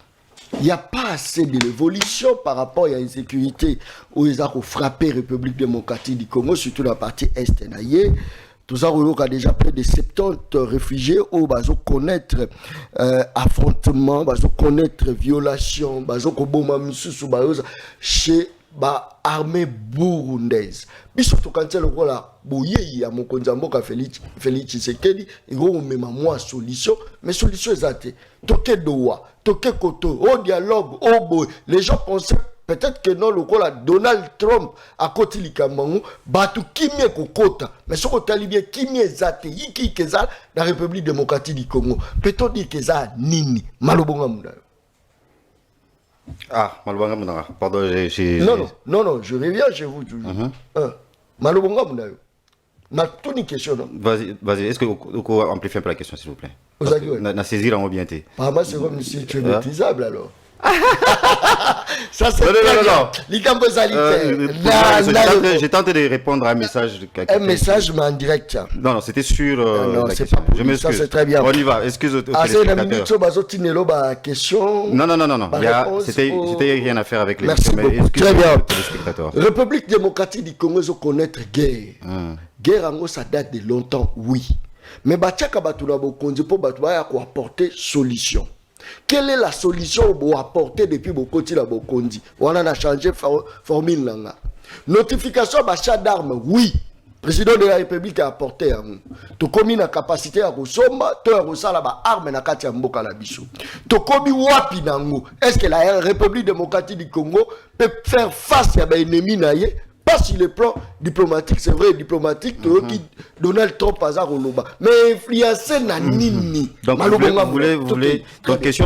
il n'y a pas assez de l'évolution par rapport à l'insécurité où ils ont frappé la République démocratique du Congo, surtout la partie est naïe. Tout ça, on a déjà près de 70 réfugiés où ils ont connaître affrontement, ils ont connaître violation, ils ont connaître chez l'armée burundaise. Puis surtout quand il y a le Mokonzamboka Félix Tshisekedi, il y a une solution, mais solution est toke doa, toke koto, au dialogue, au boy. Les gens pensaient peut-être que non, le là Donald Trump à côté du Cameroun, batu kimie kokota, mais ce qu'on bien kimie zate, yiki keza la République démocratique du Congo. Peut-on dire que ça nini malobonga munda? Ah, malobonga munda. Pardon, non, je reviens chez vous toujours. Malobonga munda. Ma toute une question. Vas-y, est-ce que vous pouvez amplifier un peu la question, s'il vous plaît? Vous avez dit, na saisir en bien. Apparemment, c'est comme si tu es maîtrisable alors. Ça c'est non. J'ai tenté de répondre à un message. Un message, mais en direct. Non, c'était sur. Non, c'est pas pour je m'excuse. ça, c'est très bien. On y va. Excuse. Question. Non. C'était rien à faire avec les. Merci beaucoup. Très bien. Téléspectateurs. République démocratique du Congo, ils connaître guerre. Guerre en ça date de longtemps, oui. Mais Bachaka Batula Bokonzi pour Batula apporter solution. Quelle est la solution pour apporter depuis Bokonzi la Bokonzi? On a changé formule là. Notification d'achat d'armes, oui. Président de la République a apporté à nous. Tu commis la capacité à Rosomba, tu as reçu la arme na kati ya mboka la biso. Tu commis wapi nango? Est-ce que la République démocratique du Congo peut faire face à l'ennemi naïe? Pas sur le plan diplomatique, c'est vrai, diplomatique, qui Donald Trump a Roloba. Mais influencer na nini. Donc, vous voulez, donc question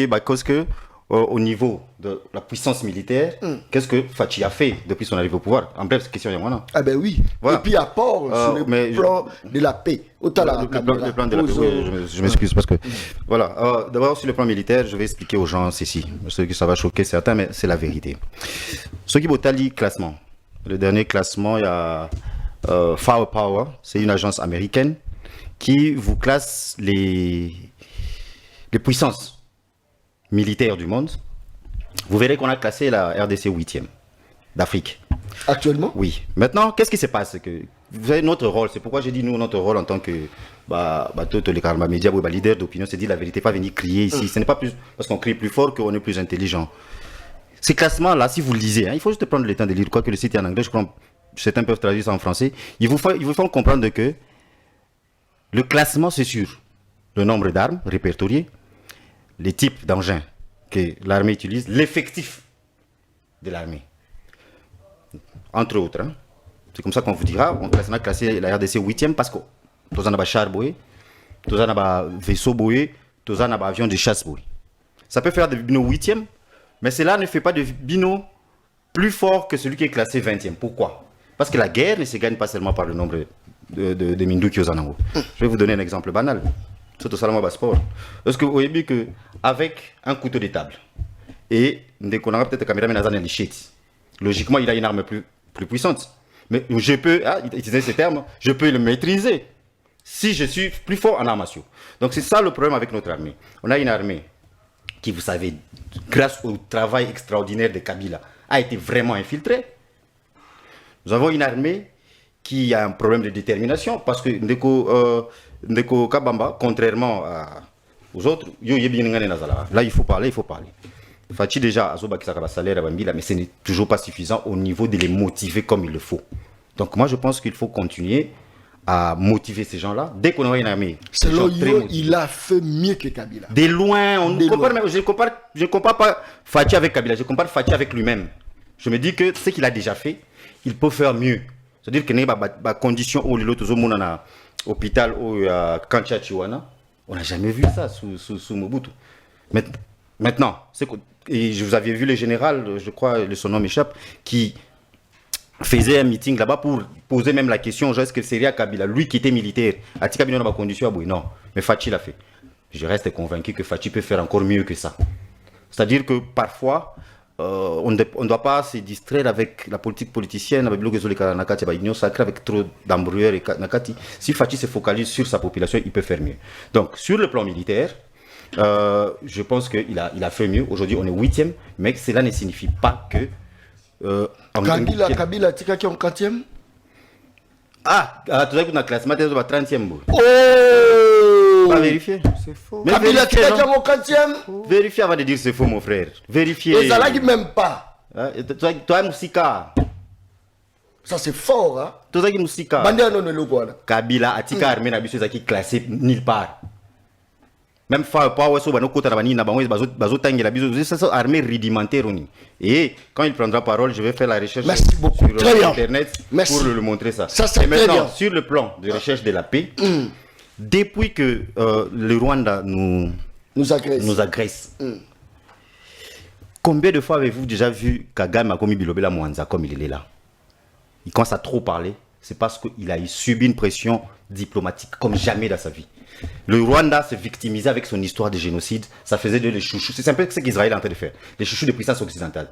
parce que au niveau de la puissance militaire, qu'est-ce que Fachi a fait depuis son arrivée au pouvoir? En bref, cette question, il y a moi. Ah ben oui. Voilà. Et puis apport sur le plan de la paix. Le plan de la paix, oui, je m'excuse parce que... Voilà, d'abord sur le plan militaire, je vais expliquer aux gens ceci. Ce que ça va choquer certains, mais c'est la vérité. Ce qui est classement. Le dernier classement, il y a Firepower, c'est une agence américaine qui vous classe les puissances militaires du monde. Vous verrez qu'on a classé la RDC 8e d'Afrique. Actuellement? Oui. Maintenant, qu'est-ce qui se passe? Vous avez notre rôle, c'est pourquoi j'ai dit nous, notre rôle en tant que les karma médias, leader d'opinion, c'est dire la vérité, pas venir crier ici. Ce n'est pas plus parce qu'on crie plus fort qu'on est plus intelligent. Ces classements-là, si vous le lisez, il faut juste prendre le temps de lire, quoi que le site est en anglais, je crois que certains peuvent traduire ça en français. Ils vous font comprendre que le classement, c'est sur le nombre d'armes répertoriées, les types d'engins que l'armée utilise, l'effectif de l'armée. Entre autres. C'est comme ça qu'on vous dira, on a classé la RDC 8e parce que tous en a char boé, tous en a vaisseau boé, tous en a avion de chasse boé. Ça peut faire de 8e. Mais cela ne fait pas de Bino plus fort que celui qui est classé 20e. Pourquoi? Parce que la guerre ne se gagne pas seulement par le nombre de Mindou qui ont en haut. Je vais vous donner un exemple banal. Surtout Salama Basport. Parce que vous voyez qu'avec un couteau de table, et dès qu'on aura peut-être un caméra dans les shit, logiquement, il a une arme plus puissante. Mais je peux, utiliser ces termes, je peux le maîtriser si je suis plus fort en armation. Donc c'est ça le problème avec notre armée. On a une armée qui, vous savez, grâce au travail extraordinaire de Kabila, a été vraiment infiltrée. Nous avons une armée qui a un problème de détermination parce que Ndeko Kabamba, contrairement aux autres, là il faut parler. Fachi déjà a un salaire à mais ce n'est toujours pas suffisant au niveau de les motiver comme il le faut. Donc moi je pense qu'il faut continuer à motiver ces gens-là. Dès qu'on a une armée, selon lui, il a fait mieux que Kabila. De loin, je ne compare pas Fachi avec Kabila, je compare Fachi avec lui-même. Je me dis que ce qu'il a déjà fait, il peut faire mieux. C'est-à-dire que les conditions où l'autre monde en hôpital ou Kancha Chiwana, on n'a jamais vu ça sous Mobutu. Maintenant, et je vous avais vu le général, je crois, son nom m'échappe, qui faisait un meeting là-bas pour poser même la question, est-ce que Seria Kabila, lui qui était militaire, a-t-il Kabila dans la condition? Non, mais Fachi l'a fait. Je reste convaincu que Fachi peut faire encore mieux que ça. C'est-à-dire que parfois, on ne doit pas se distraire avec la politique politicienne, avec trop d'embrouilleurs et Nakati. Si Fachi se focalise sur sa population, il peut faire mieux. Donc, sur le plan militaire, je pense qu'il a fait mieux. Aujourd'hui, on est 8e, mais cela ne signifie pas que... Kabila tika qui en 4e. Ah, tu as dans le classement, tu es 30e. Oh, Pas vérifier. C'est faux. Mais Kabila vérifier, tika qui non? en 4e. Vérifier avant de dire c'est faux, mon frère. Vérifier. Et ça là même pas. Hein, toi, Moussika. Ça c'est fort, hein. Toi, Moussika. Bandé non le quoi. Kabila, Atika, Armée, Nabiso, qui classé nulle part. Même pas ouais so bano kota bani na bango bazo tangela biso c'est ça armée rudimentaire oni. Et quand il prendra parole, je vais faire la recherche sur internet pour le montrer ça. Et maintenant sur le plan de recherche de la paix, depuis que le Rwanda nous agresse. Combien de fois avez-vous déjà vu Kagame a commis Bilobela Mwanza comme il est là? Il commence à trop parler, c'est parce qu'il a subi une pression diplomatique comme jamais dans sa vie. Le Rwanda se victimisait avec son histoire de génocide. Ça faisait de les chouchous. C'est un peu ce qu'Israël est en train de faire. Les chouchous de puissance occidentale.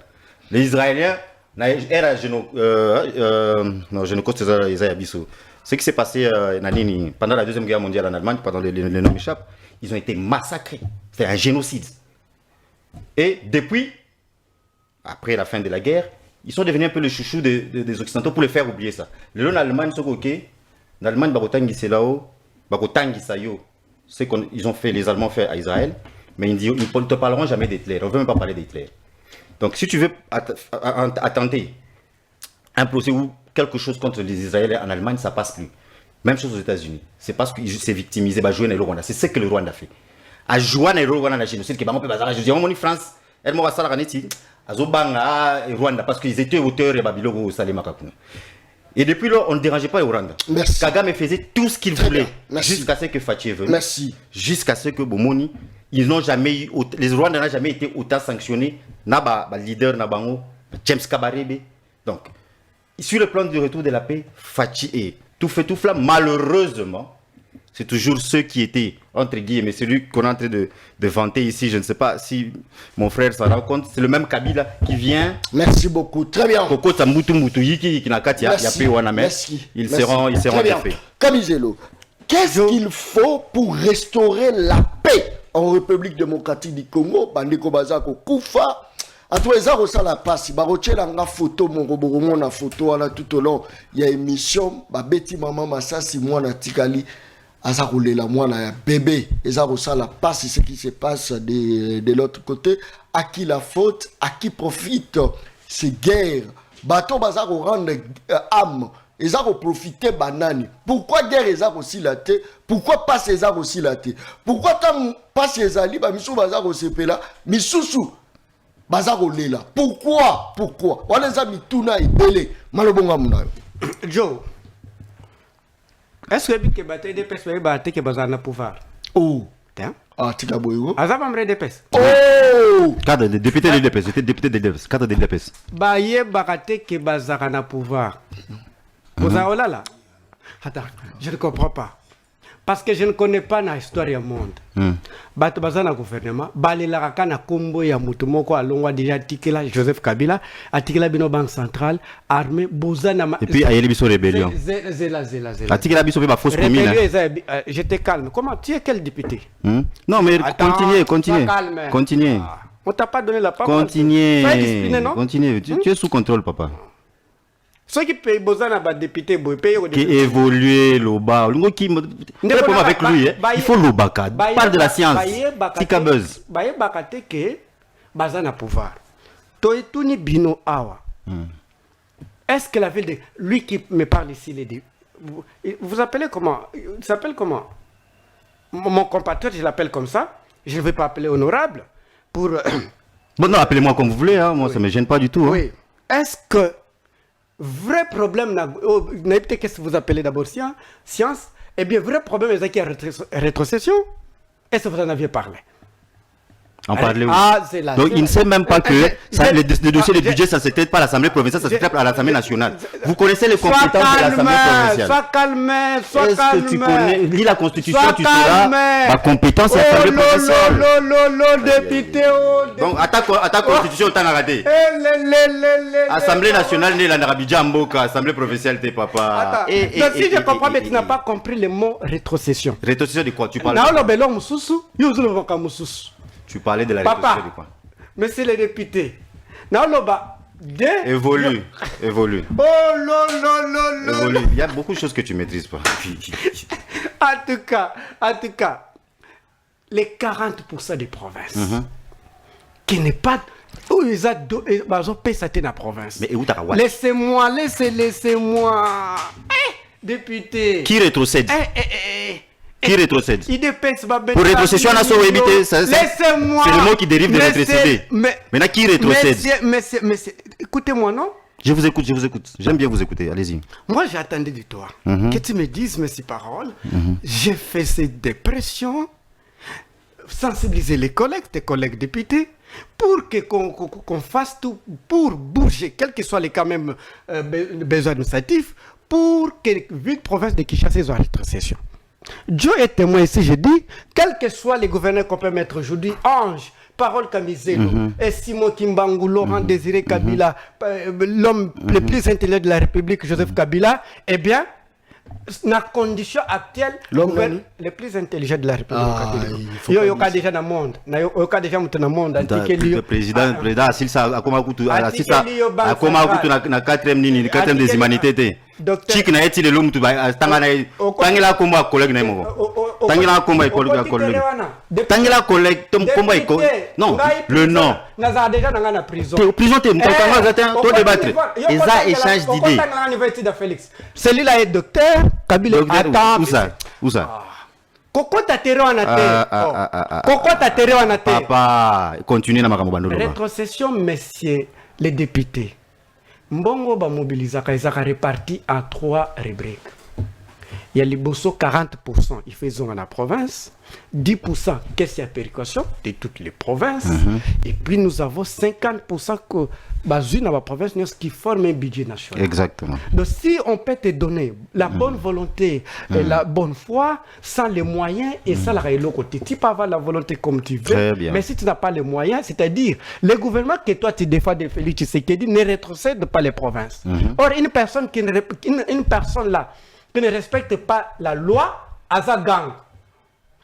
Les Israéliens, ce qui s'est passé pendant la Deuxième Guerre mondiale en Allemagne, pendant les noms m'échappent, ils ont été massacrés. C'était un génocide. Et depuis, après la fin de la guerre, ils sont devenus un peu les chouchous des Occidentaux pour les faire oublier ça. Le long d'Allemagne, c'est OK. L'Allemagne, c'est là-haut. Ce qu'ils ont fait, les Allemands fait à Israël, mais ils ne te parleront jamais d'Hitler. On ne veut même pas parler d'Hitler. Donc si tu veux attenter un procès ou quelque chose contre les Israéliens en Allemagne, ça ne passe plus. Même chose aux États-Unis. C'est parce qu'il s'est victimisé, jouer le Rwanda. C'est ce que le Rwanda fait. À jouer le Rwanda, la génocide, qui je dis, on France, elle m'a dit, Rwanda, parce qu'ils étaient auteurs et Babylone au Salema Kakuna. Et depuis là, on ne dérangeait pas le Rwanda. Merci. Kagame faisait tout ce qu'il voulait jusqu'à ce que Fachi est venu. Merci. Jusqu'à ce que Bomoni, ils n'ont jamais eu, les Rwandais n'ont jamais été autant sanctionnés. Naba, leader Nabango, James Kabarebe. Donc, sur le plan du retour de la paix, Fachi est tout fait tout flamme. Malheureusement, c'est toujours ceux qui étaient, entre guillemets, celui qu'on est en train de vanter ici, je ne sais pas si mon frère s'en rend compte, c'est le même Kabila qui vient. Merci beaucoup, très bien. Koko Sambutu Mutuyiki qui n'a qu'à y a paix ou merci. Ils seront défaits. Kamizelo, qu'est-ce qu'il faut pour restaurer la paix en République démocratique du Congo? Bandeko Bazako Koufa. À tous les arts, ça la passe. Baroche la photo, mon robot, la photo, tout au long. Il y a une émission, Betty Maman Massassi, moi, na Tikali. Azaroulé la moi la bébé et ça la passe c'est ce qui se passe de l'autre côté. À qui la faute, à qui profite ces guerres? Bateau bazar rendre âme et ça profiter banani. Pourquoi guerre et ça aussi la tête? Pourquoi pas ces arts aussi la tête? Pourquoi tant pas ces ali ba misou bazar au là misusu bazar là? Pourquoi on les a mis tout na ibele malobonga muna Joe. Est-ce que vous avez des personnes qui ont besoin de pouvoir? Oh! Ah, tu as besoin? Vous avez des personnes? Oh! Cadre de député de l'EDPS, j'étais député de l'EDPS, cadre de l'EDPS. Bah, il y a des qui ont besoin de pouvoir. Vous avez là? Attends, je ne comprends pas. Parce que je ne connais pas l'histoire du monde. Bato bazana gouvernement, balelaka kana kombo ya mutu moko alongwa déjà tikela Joseph Kabila, atikela bino banque centrale, armée bozana et puis ayeli biso rébellion. Zela. Atikela biso ba fausse commune. J'étais calme. Comment tu es quel député? Non mais continuez. On t'a pas donné la parole. Continuez. Tu es sous contrôle papa. Ceux qui payent besoin d'un député, qui évolue l'OBA. Avec lui, il faut l'OBA. Parle de la science. Tika buzz. Pouvoir. Toetuni Bino Awa. Est-ce que la ville de. Lui qui me parle ici, vous appelez comment? Il s'appelle comment? Mon compatriote, je l'appelle comme ça. Je ne vais pas appeler honorable. Pour. Bon, non, appelez-moi comme vous voulez. Moi, ça ne me gêne pas du tout. Oui. Est-ce que. Vrai problème, qu'est-ce que vous appelez d'abord science? Eh bien, vrai problème, c'est qu'il y a rétrocession. Est-ce que vous en aviez parlé? En parler où? c'est là. Donc, il ne sait même pas que le dossier de j'ai- budget, ça ne se traite pas à l'Assemblée provinciale, ça se traite à l'Assemblée nationale. Vous connaissez les Sois compétences de l'Assemblée provinciale. sois calme, sois Est-ce calme. que tu connais, lis la Constitution, Sois tu sauras calme. ma compétence Oh, à l'Assemblée provinciale. député, oh, Donc, à ta Constitution, tu as raté. Assemblée nationale, n'est la Narabidja Mboka, Assemblée provinciale, t'es papa. Attends. Donc, si je comprends bien, tu n'as pas compris le mot rétrocession. Rétrocession de quoi? Tu parles Naolo Belo Mususu, Yuzu Voka Mususu. Tu parlais de la Papa. rétrocession de quoi? Monsieur le député, Naolo Ba, Évolue. Oh, lo. Évolue. Il y a beaucoup de choses que tu maîtrises pas. En tout cas, les 40% des provinces qui n'est pas où ils ont payé ça dans la province. Mais où t'as Laissez-moi. Député. Qui rétrocède? Qui rétrocède? Pour rétrocession, on a sauvé éviter. Laissez-moi. C'est le mot qui dérive de rétrocéder. Maintenant, qui rétrocède? Monsieur, écoutez-moi, non? Je vous écoute. J'aime bien vous écouter. Allez-y. Moi, j'attendais de toi que tu me dises mes ces paroles. J'ai fait cette dépression, sensibiliser tes collègues députés, pour qu'on fasse tout pour bouger, quels que soient les cas même besoins administratifs, pour que ville province de Kinshasa soit en rétrocession. Joe est témoin ici, je dis, quels que soient les gouverneurs qu'on peut mettre aujourd'hui, Ange, Parole Kamizelo, Simon Kimbangu, Laurent Désiré Kabila, l'homme le plus intelligent de la République, Joseph Kabila, eh bien, dans la condition actuelle, le plus intelligent de la République. Il y a déjà dans le monde. Il y a déjà dans le monde. Le président, Assil a na 4e des humanités. Chik na eti le lomu tu ba tangela komba collègue na mo. Tangela komba collègue. Tangela collègue tom komba non, le nom. Naza déjà dans la prison. Prison te mtanga zatin to débattre. Et ça échange d'idées. Celui-là est docteur Kabila. Attends. Où ça? Koko tatere wana te. Koko tatere wana te. Papa, continue na makambo bandolo. Rétrocession, messieurs les députés. Mbongo ba mobilisaka ezaka réparti en 3 rubriques. Il y a les bosso 40%, ils font dans la province, 10% caisse à péréquation de toutes les provinces, et puis nous avons 50% que dans la province qui forment un budget national. Exactement. Donc si on peut te donner la bonne volonté et la bonne foi, sans les moyens et sans la réalité, tu peux avoir la volonté comme tu veux, mais si tu n'as pas les moyens, c'est-à-dire le gouvernement que toi tu défends de Félix Tshisekedi ne rétrocède pas les provinces. Or une personne là qui ne respecte pas la loi, à sa gang.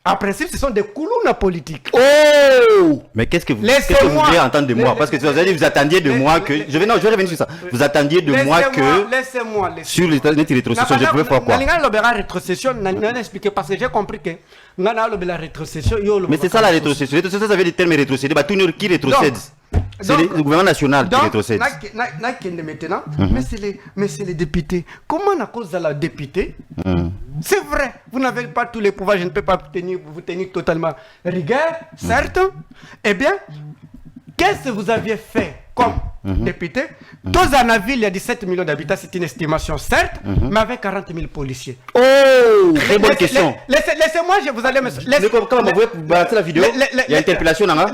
En principe, ce sont des coulounes politiques. Oh! Mais qu'est-ce que vous voulez entendre de moi? Parce que vous attendiez de moi que... Je vais revenir sur ça. Vous attendiez de moi que... Laissez-moi. Sur les rétrocessions, je pouvais faire quoi? Rétrocession, parce que j'ai compris que... la rétrocession... Mais c'est ça la rétrocession. Rétrocession, ça veut dire terme rétrocéder. Qui rétrocède? C'est le gouvernement national qui rétrocède. Maintenant, mais c'est les députés. Comment à cause de la députée, c'est vrai, vous n'avez pas tous les pouvoirs, je ne peux pas vous tenir totalement rigueur, certes. Eh bien, qu'est-ce que vous aviez fait comme député? Dans la ville, il y a 17 millions d'habitants, c'est une estimation, certes, mais avec 40 000 policiers. Oh, très bonne question. Laissez-moi, vous allez me... Comment vous pouvez balancer la vidéo? Il y a interpellation là.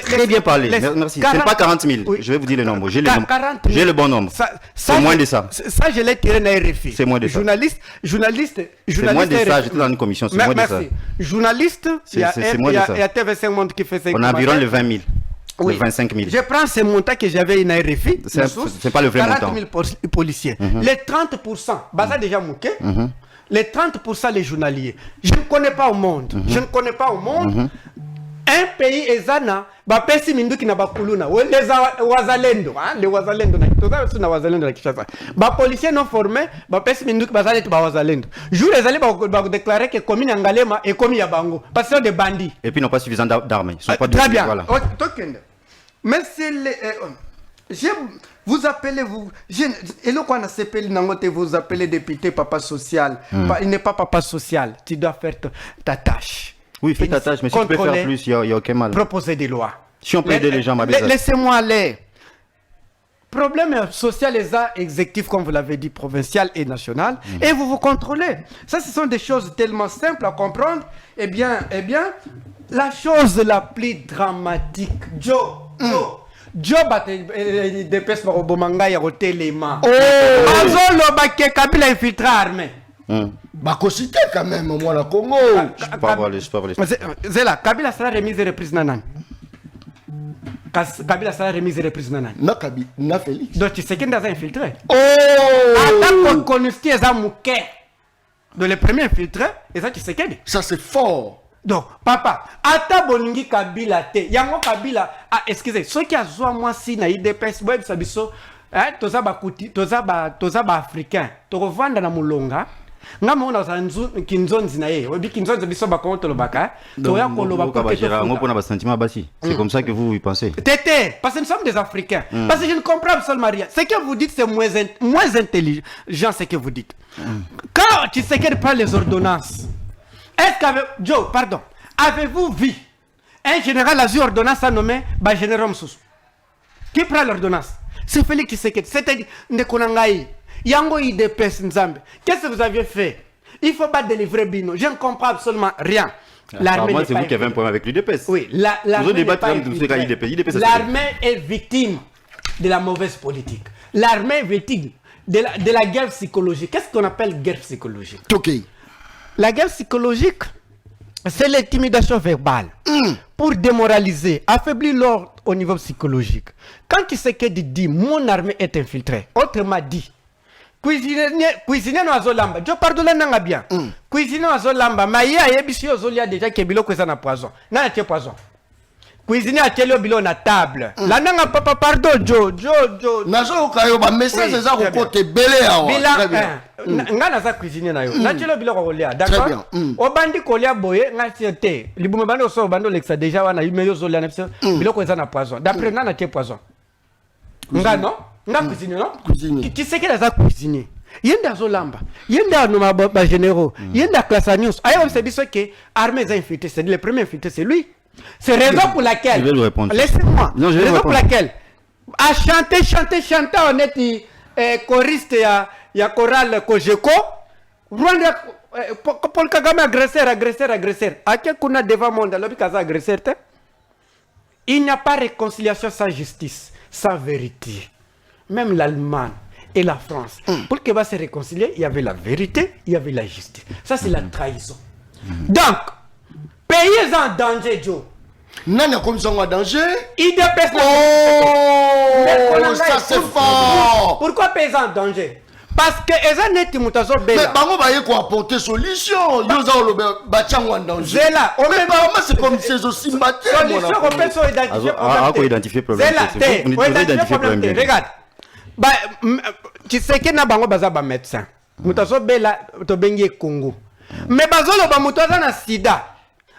Très bien parlé, merci. Ce n'est pas 40 000, je vais vous dire le nombre. J'ai le bon nombre. C'est moins de ça. Ça, je l'ai tiré dans RFI. C'est moins de ça. Journaliste. C'est moins de ça, j'étais dans une commission, c'est moins de ça. Merci. Journaliste, il y a TV5 Monde qui fait 5 000. On a environ le 20 000. Oui. 25 000. Je prends ce montant que j'avais une RFI. C'est pas le vrai montant. 40 000 policiers. Les 30%, ça déjà mouqué. Les 30% les journaliers. Je ne connais pas au monde. Un pays ezana ba pesi mindu ki na bakuluna les wazalendo les wazalendo na wazalendo na Kinshasa ba policiers non formés ba pesi mindu ki bazalendo ba wazalendo jour les allés ba déclarer que commune Ngalema est commune ya bango parce que des bandits et puis ils n'ont pas suffisamment d'armes, ils sont pas très bien voilà. Mais c'est vous appelez et le qu'on a CPL nangote vous appelez député papa social. Il n'est pas papa social, tu dois faire ta tâche. Oui, fais ta tâche, mais si tu peux faire plus, il n'y a aucun mal. Proposer des lois. Si on peut aider les gens, laissez-moi aller. problème social et exécutif, comme vous l'avez dit, provincial et national, et vous vous contrôlez. Ça, ce sont des choses tellement simples à comprendre. Eh bien, la chose la plus dramatique, Joe dépêche par Obomanga et Rotelema. Azolo Baké Kabila infiltré armé. Bakosité quand même, moi, la Congo. Je peux avoir les. Zela, Kabila sera remise et reprise nanan. Kabila sera remise et reprise nanan. Na Kabila, na Félix. Donc tu sais qu'il a infiltré. Oh! Attaque qu'on ait ça mouké. Donc les premiers infiltrés, et ça tu sais qu'il. Ça c'est fort. Donc, papa, ata boningi Kabila te. Yango Kabila, excusez, ceux qui a zoa moi si na IDPS, boy bisabiso, toza ba kuti, toza ba africain. To revanda na mulonga. Nga mona za kinzonzi na ye. Obi kinzonzi biso ba konto lobaka. To ya ko loba ko pour sentiment basi. C'est comme ça que vous pensez. Tété, parce que nous sommes des Africains. Parce que je ne comprends absolument rien. Ce que vous dites, c'est moins intelligent, ce que vous dites. Quand tu sais qu'elle prend les ordonnances, est-ce qu'avec Joe, pardon, avez-vous vu un général a eu ordonnance à nommer Général Moussous? Qui prend l'ordonnance? C'est Félix Tshisekedi. C'est-à-dire, Ndekonangaï, Yango IDPS Nzambe. Qu'est-ce que vous aviez fait? Il ne faut pas délivrer Bino. Je ne comprends absolument rien. L'armée c'est vous qui avez un problème avec l'IDPS. Oui, l'armée est victime de la mauvaise politique. L'armée est victime de la guerre psychologique. Qu'est-ce qu'on appelle guerre psychologique? Ok. La guerre psychologique, c'est l'intimidation verbale pour démoraliser, affaiblir l'ordre au niveau psychologique. Quand Tshisekedi dit mon armée est infiltrée, autrement dit, cuisiner no azolamba, je pardonne nanga bien. Cuisiner no azolamba, maïa yebisi ozolia déjà que bilo kweza na poison. Na tie poison. Cuisiner a telo bilo na table. La nanga papa pardon Jo. Nazo kayo ba message za ko côté belé awa. Très bien. Nga na za cuisiner na yo. Na telo bilo ko lia, d'accord? Obandi ko lia boye nga tie. Libume bando so bando lexa déjà wana yumeyo zolia na biso bilo kweza na poison. D'après na tie poison. Nga non? Nga cuisiner non? Tu sais que la cuisiner. Yenda zolamba. Yenda no ba généraux. Yenda classe news. Ayo c'est dit que armée a infiltré, c'est le premier infiltré, c'est lui. C'est raison pour laquelle. Je vais lui répondre. Laissez-moi. Non, je vais raison pour répondre. laquelle. À chanter, on est choriste, il y a chorale Kojeko. Rwanda, Paul Kagame agresseur. À quel qu'on a devant monde, agresseur. Il n'y a pas réconciliation sans justice, sans vérité. Même l'Allemagne et la France. Pour que va se réconcilier, il y avait la vérité, il y avait la justice. Ça, c'est la trahison. Donc, pays en danger, Joe. Nana comme ça en danger. IDPS. Oh, ça c'est fort. Pourquoi pays en danger? Parce que les années Timutazo Bela. Mais bango ba yeko apporter solution. Yo za lo ba chango en danger. Zela, on mais pas c'est comme ces aussi matin. Solution on peut so identifier problème. Faut identifier problème. Zela, Vous identifier problème. Regarde. Bah tu sais que na bango baza ba médecin. Mutazo Bela to bengi Congo. Mais bazolo ba mutaza na sida.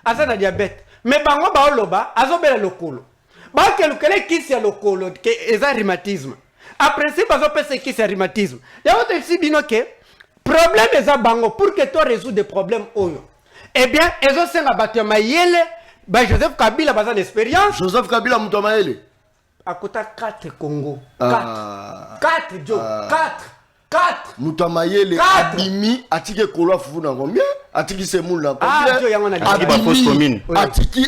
Asa na diabète. Mais bango ba oloba azobela lokolo. Ba ke lokele kisi ya lokolo ke eza rhumatisme. A principe bazo pese kisi ya rhumatisme. Ya wote si bino ke problème eza bango pour que toi résoudre des problèmes oyo. Eh bien, ezo senga bato mayele ba Joseph Kabila baza l'expérience. Joseph Kabila muto mayele. Akota 4 Congo. 4 Joe. 4. Mutamayele abimi atiki kolo fufu na combien? Atiki semul na combien? Joe yango na fausse commune.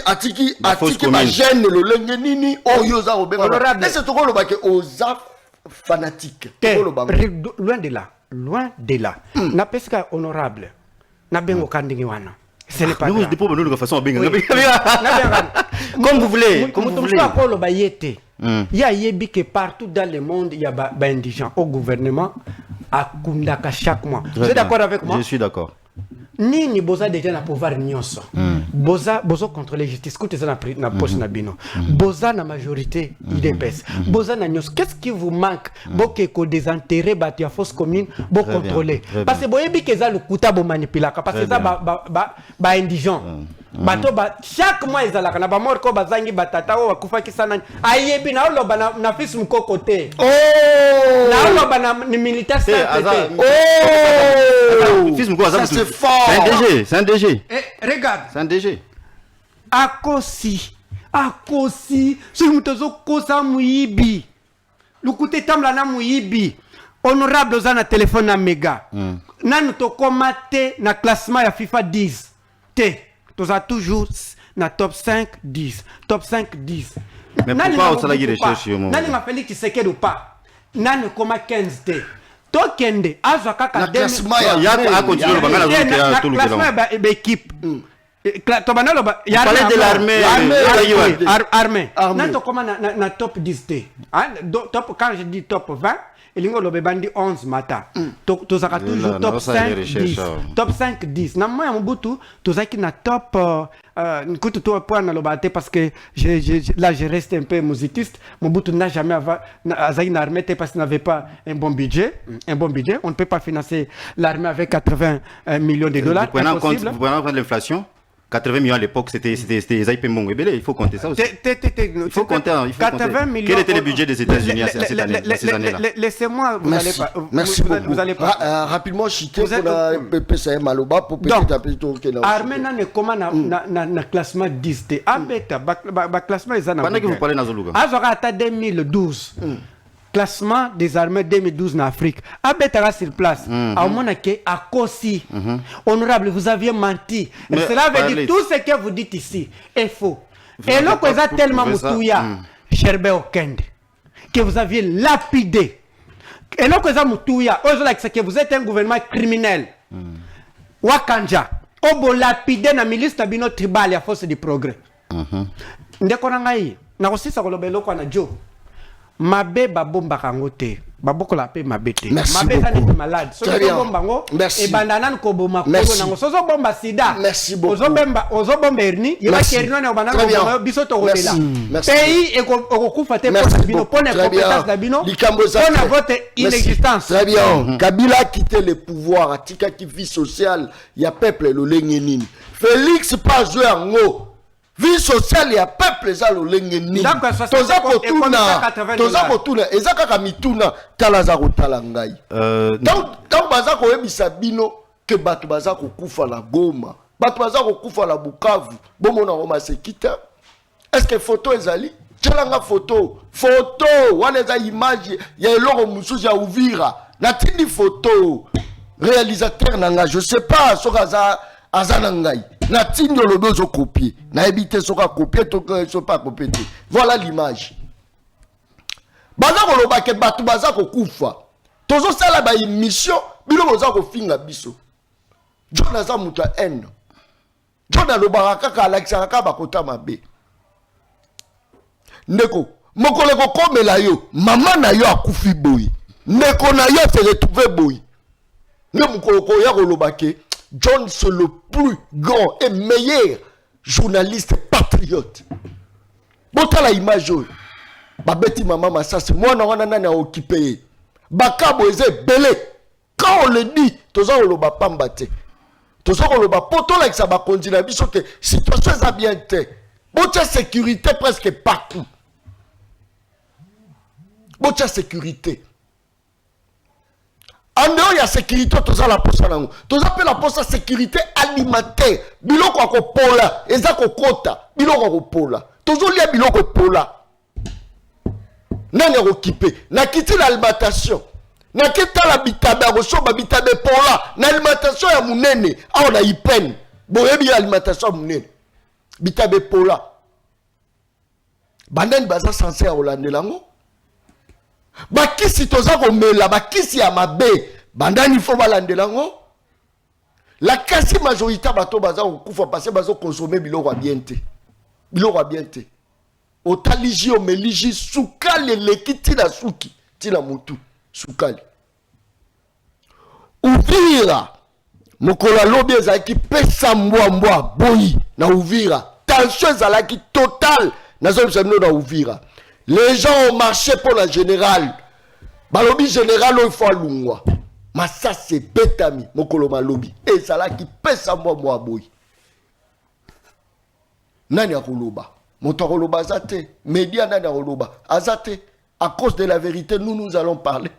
Atiki ba jeune le lenge nini oyo za obenga. Honorable. Est-ce que toko lo ba ke oza fanatique? Toko lo ba. Loin de là. Na pesika honorable. Na bengo kandingi wana. Ce n'est pas Nous grave. des problèmes de façon bien. Comme vous voulez, comme vous voulez. Il y a yebi que partout dans le monde il y a ba indigents au gouvernement à Kundaka chaque mois. Vous êtes d'accord avec moi? Je suis d'accord. Ni boza déjà na pouvoir nyonso. Boza contrôler justice côté ça na poche na bino. Boza na majorité IDPS. Boza na nyonso. Qu'est-ce qui vous manque? Boke ko désenterrer ba tia fausse commune, bo contrôler. Parce que boyebi que ça le kuta bo manipulaka parce que ça ba indigent. Bato ba chaque mois ezalaka na ba mort ko bazangi batata o bakufa kisana ayebi na oloba na fils mukoko te. Na oloba na ni militaire santé. Fils mukoko Ça c'est fort. C'est un DG. Regarde. C'est un DG. Akosi si mutazo kosa muibi lukuta etambola na moyibi honorable oza na téléphone na mega nanu tokóma te na classement ya FIFA 10 te toza toujours na top 5 10 top 5 10 mais pourquoi osalaki recherche yo nani nga Félix Tshisekedi ou pas nanu koma 15 te tokende azwa kaka na classement ya continue bangala zoke tout le classement ba équipe tobana loba ya de l'armée nan tokoma na top 10 te top quand je dis top 20 elingo lobe bandi 11 mata tozaka toujours top 5 10 top 5 10 na moya mobutu tozaki na top nkutu to point na loba te parce que là je reste un peu musiciste mobutu n'a jamais azaki na armée te parce qu'il n'avait pas un bon budget on ne peut pas financer l'armée avec 80 millions de dollars. Vous prenez en compte l'inflation 80 millions à l'époque, c'était Zaïpe Mbongo. Il faut compter ça aussi. Il faut compter. 80 millions. Quel était le budget des États-Unis à ces années-là? Laissez-moi, merci beaucoup. Vous allez pas. Rapidement, Chité, pour la PPCM Maloba, pour petit à petit tourner. Armée n'a comment na classement 10 T. Abeta, classement ils en ont. Pendant que vous parlez dans Zoluga. Azora 2012. Classement des armées 2012 en Afrique. Abetara sur place. À Monaké, à Kossi. Honorable, vous aviez menti. Et cela veut dire tout ce que vous dites ici est faux. Et là, vous avez tellement moutouya, Sherbe Okende, que vous aviez lapidé. Et là, vous avez moutouya, que vous êtes un gouvernement criminel. Wakanja, obo lapidé na milice tabino tribal à force du progrès. Ndekonangai, na aussi ça kolobelo kwa na Joe. Mabe babomba kangote babokola pe mabete mabe zani malade so bomba ngo e bandana ko boma ko nango so bomba sida ozobomba erni yeba kerino na bandana ko biso to rodela pays e ko kufa te pour bino pona compétence da bino pona votre inexistence. Très bien. Kabila a quitté le pouvoir atika ki vie sociale ya peuple lo lengenini Félix pas jouer en haut. Vie sociale ya peuple za lolenge nini toza kotuna eza kaka mituna tala za kotala ngai donc baza koyebisa bino ke bato baza kokufa la Goma bato baza kokufa la Bukavu bomona Roma sekita est-ce que photo ezali tjelanga photo wana eza image ya eloko mususu ya Uvira natindi photo réalisateur nanga je sais pas soka za azanangai na tindo lodozo copier na éviter soka copier to so pas copier. Voilà l'image baza koloba ke batu baza ko kufa tozo sala ba émission bilo baza ko finga biso jona za muta en jona lo baraka ka alakisa ka bakota mabe ndeko mokole ko komela yo mama na yo akufi boy ndeko na yo se retrouver boy ne mokolo ko ya koloba ke John, c'est le plus grand et meilleur journaliste patriote. Bota la image. Babeti maman Massas, moi na nana occupé. Bakabo eze belé. Quand on le dit, toza on le ba pambate. Toza on le ba poto la ça ba continue biso que situation ça bien té. Bota sécurité presque partout. Bota sécurité. En dehors, il y a sécurité, tout ça la poste nango. Tout ça la poste sécurité alimentaire. Biloko ako pola, ezako kota. Biloko ako pola. Toujours lié biloko pola. Nani occupé. Na kiti l'alimentation. Na kita la bitabe akoso ba bitabe pola. Na alimentation ya munene. A on a ipen. Boyebi alimentation munene. Bitabe pola. Bandani baza censé à Hollande lango. Bakisi toza komela bakisi ya mabe bandani fo balandela ngo la quasi majorité bato baza kokufa parce bazo consommer biloko bien te otaliji omeliji sukali lekiti na suki tina mutu sukali Uvira mokola lobi ezaki pesa mbwa boyi na Uvira tension ezalaki total na zone semno na Uvira. Les gens ont marché pour la générale. Balobi général il faut lungwa. Mais ça c'est betami mokolo malobi. Et ça là qui pèse à moi boy. Nani akoloba. Motoroba azate. Média nani akoloba. Azate. À cause de la vérité nous allons parler.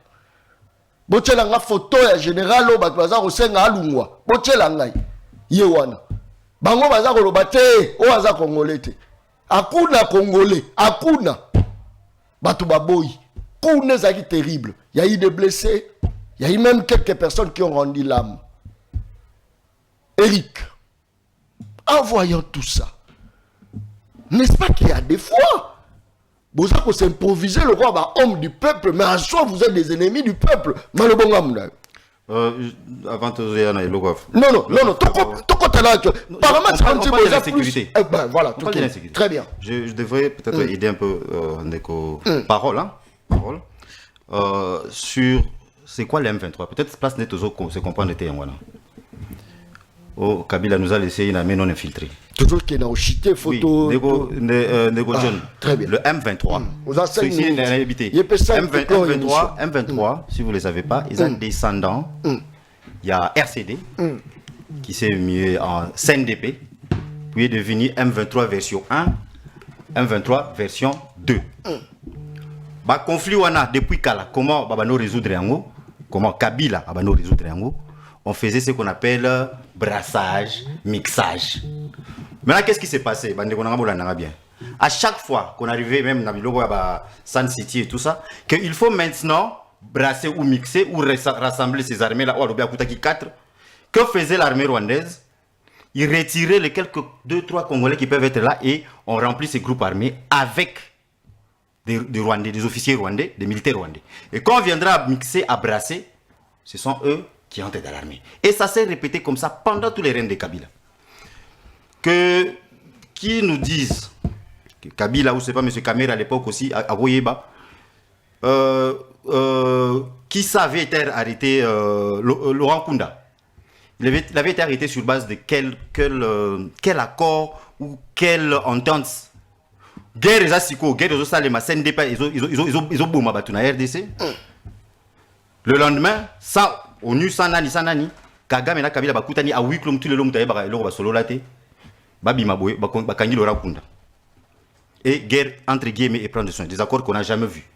Bochela nga photo ya général o batwaza ko senga alungwa. Bochela ngai. Yewana. Bango baza koloba te o aza congolais te. Akuna congolais. Akuna. Batu baboyi coup n'est terrible. Il y a eu des blessés. Il y a eu même quelques personnes qui ont rendu l'âme. Eric, en voyant tout ça, n'est-ce pas qu'il y a des fois, vous avez s'improviser le roi, bah, homme du peuple, mais en soi, vous êtes des ennemis du peuple. Avant de dire, non, tout côté là, apparemment, ça on parle de l'insécurité. Voilà, On parle de l'insécurité. Très bien. Je devrais peut-être aider un peu Ndeko Parole, hein, parole, sur c'est quoi l'M23. Peut-être place net aux se comprendre était en Oh, Kabila nous a laissé une armée non infiltrée. Toujours qu'il y a une photo. Oui, très bien. Le M23. Vous enseignez. M23, si vous ne le savez pas, ils ont descendants. Il y a RCD qui s'est mis en CNDP, puis est devenu M23 version 1, M23 version 2. Bah, conflit on a depuis Kala, comment nous résoudre en comment Kabila nous résoudre en on faisait ce qu'on appelle brassage, mixage. Maintenant, qu'est-ce qui s'est passé? À chaque fois qu'on arrivait même dans Sun City et tout ça, qu'il faut maintenant brasser ou mixer ou rassembler ces armées-là. Que faisait l'armée rwandaise? Ils retiraient les quelques 2-3 Congolais qui peuvent être là et on remplit ces groupes armés avec des Rwandais, des officiers rwandais, des militaires rwandais. Et quand on viendra à mixer, à brasser, ce sont eux qui entrent dans l'armée. Et ça s'est répété comme ça pendant tous les règnes de Kabila. Qui nous disent que Kabila, ou c'est pas M. Kamera à l'époque aussi, à Goyeba, qui savait être arrêté, Laurent Kunda. Il avait été arrêté sur base de quel accord ou quelle entente. Guerre les Asiko, guerre les Osalema, CNDP, ils ont boumé à la RDC. Le lendemain, ça, ONU, sans nani, Kagame et Kabila bakutani a 8 km tout le long de l'Europe solo laté. Babi Maboye, Bakangi Laurent Kunda. Et guerre entre guillemets et prendre soin. Des accords qu'on n'a jamais vus.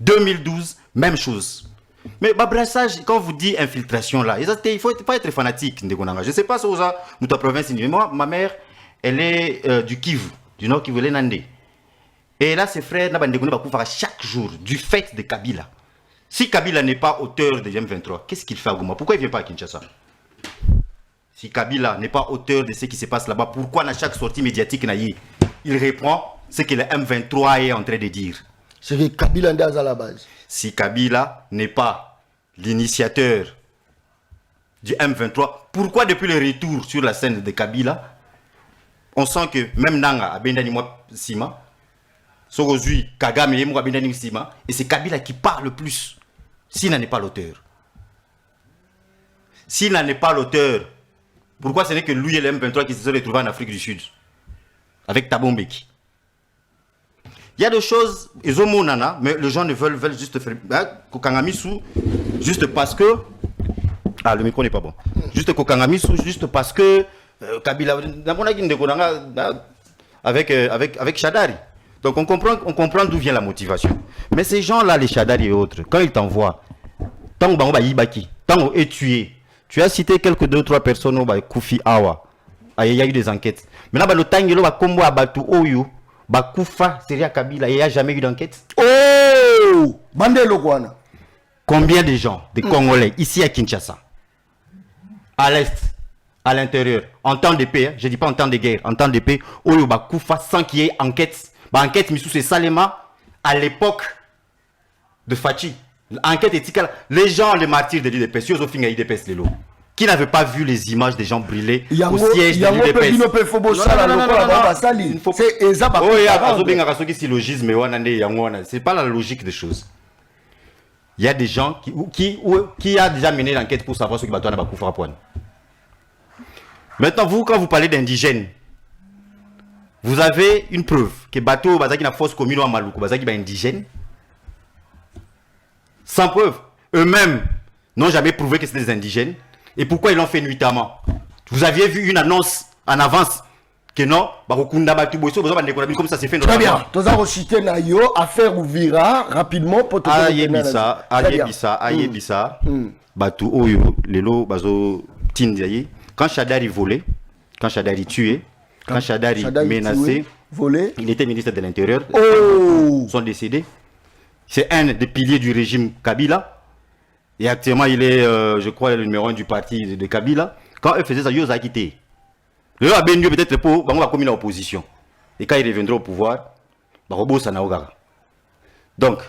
2012, même chose. Mais brassage, quand vous dites infiltration là, il ne faut pas être fanatique. Je ne sais pas si vous avez une province. Moi, ma mère, elle est du Kivu, du Nord Kivu, elle est Nandé. Et là, ses frères, chaque jour, du fait de Kabila. Si Kabila n'est pas auteur de M23, qu'est-ce qu'il fait à Goma? Pourquoi il ne vient pas à Kinshasa? Si Kabila n'est pas auteur de ce qui se passe là-bas, pourquoi à chaque sortie médiatique, il reprend ce que le M23 est en train de dire? C'est que Kabila est à la base. Si Kabila n'est pas l'initiateur du M23, pourquoi depuis le retour sur la scène de Kabila, on sent que même Nanga a Bendani Sima, Sogozui, Kagame et Bendani Sima, et c'est Kabila qui parle le plus, s'il n'en est pas l'auteur. S'il n'en est pas l'auteur, pourquoi ce n'est que lui et le M23 qui se sont retrouvés en Afrique du Sud, avec Thabo Mbeki? Il y a des choses, ils ont mon nana, mais les gens ne veulent juste faire. Kokangamisu, juste parce que. Ah, le micro n'est pas bon. Juste Kokangamisu, juste parce que. Kabila, avec Chadari. Donc on comprend d'où vient la motivation. Mais ces gens-là, les Chadari et autres, quand ils t'envoient, tant que est tué, tu as cité quelques 2-3 personnes au Koufi Awa. Il y a eu des enquêtes. Maintenant, le Tangelo va combo à Batu Oyo. Bakoufa, Seria Kabila, il n'y a jamais eu d'enquête. Oh! Bandelo Kwana. Combien de gens, de Congolais, ici à Kinshasa, à l'est, à l'intérieur, en temps de paix, je ne dis pas en temps de guerre, en temps de paix, Oyo Bakoufa, sans qu'il y ait enquête. Enquête, Missou, c'est Salema, à l'époque de Fachi. Enquête éthique, les gens, les martyrs de l'IDPS, ils ont fini à l'IDPS, les lots. Qui n'avait pas vu les images des gens brûlés au siège de l'UDPS? C'est pas la logique des choses. Il y a des gens qui a déjà mené l'enquête pour savoir ce qui va tourner à Bakoufa. Maintenant, vous, quand vous parlez d'indigènes, vous avez une preuve que Bato Bazaki n'a force commune à Maloukou, Bazaki est indigène. Sans preuve. Eux-mêmes n'ont jamais prouvé que c'était des indigènes. Et pourquoi ils l'ont fait nuitamment? Vous aviez vu une annonce en avance que non, comme ça s'est fait. Très bien. Tu as recité Nayo, affaire ouvira rapidement pour te Ayebisa, Batu Oyo, Lelo, Bazo, Tindiaye. Quand Chadari volait, quand Chadari tuait, quand Chadari menacé, volé, il était ministre de l'Intérieur. Oh! Sont décédés. C'est un des piliers du régime Kabila. Et actuellement, il est, je crois, le numéro 1 du parti de Kabila. Quand eux faisaient ça, ils ont quitté. Le Abendio peut-être pour la commune opposition. Et quand il reviendra au pouvoir, Barobo Sanaogara. Donc,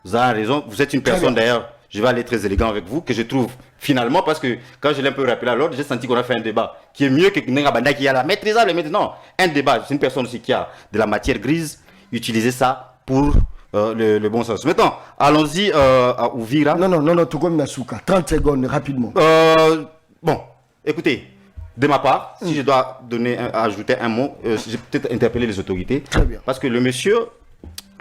vous avez raison. Vous êtes une personne d'ailleurs, je vais aller très élégant avec vous, que je trouve finalement, parce que quand je l'ai un peu rappelé à l'ordre, j'ai senti qu'on a fait un débat qui est mieux que Nengabanda qui a la maîtrisable. Non, un débat, c'est une personne aussi qui a de la matière grise. Utilisez ça pour le bon sens. Maintenant, allons-y à Ouvira. Non, tout comme Nasuka. 30 secondes, rapidement. Bon, écoutez, de ma part, si je dois ajouter un mot, j'ai peut-être interpellé les autorités. Très bien. Parce que le monsieur,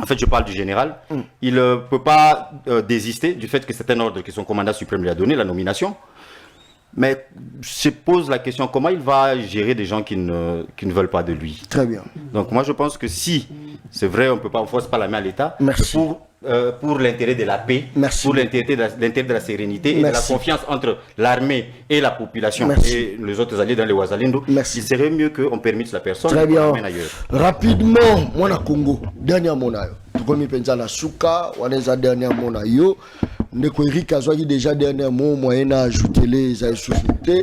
en fait, je parle du général, il ne peut pas désister du fait que c'est un ordre que son commandant suprême lui a donné, la nomination. Mais je pose la question, comment il va gérer des gens qui ne veulent pas de lui? Très bien. Donc moi, je pense que si, c'est vrai, on ne force pas la main à l'État. Merci. Pour l'intérêt de la paix, Merci. pour l'intérêt de la sérénité et de la confiance entre l'armée et la population et les autres alliés dans les Ouazalindo, il serait mieux qu'on permette la personne de l'amène ailleurs. Rapidement, moi na Congo, dernier mona yo. Tout penza na Suka, waneza dernier mona yo. Ndeko Eric Azwaki déjà dernier mot moyen à ajouter les ajouter.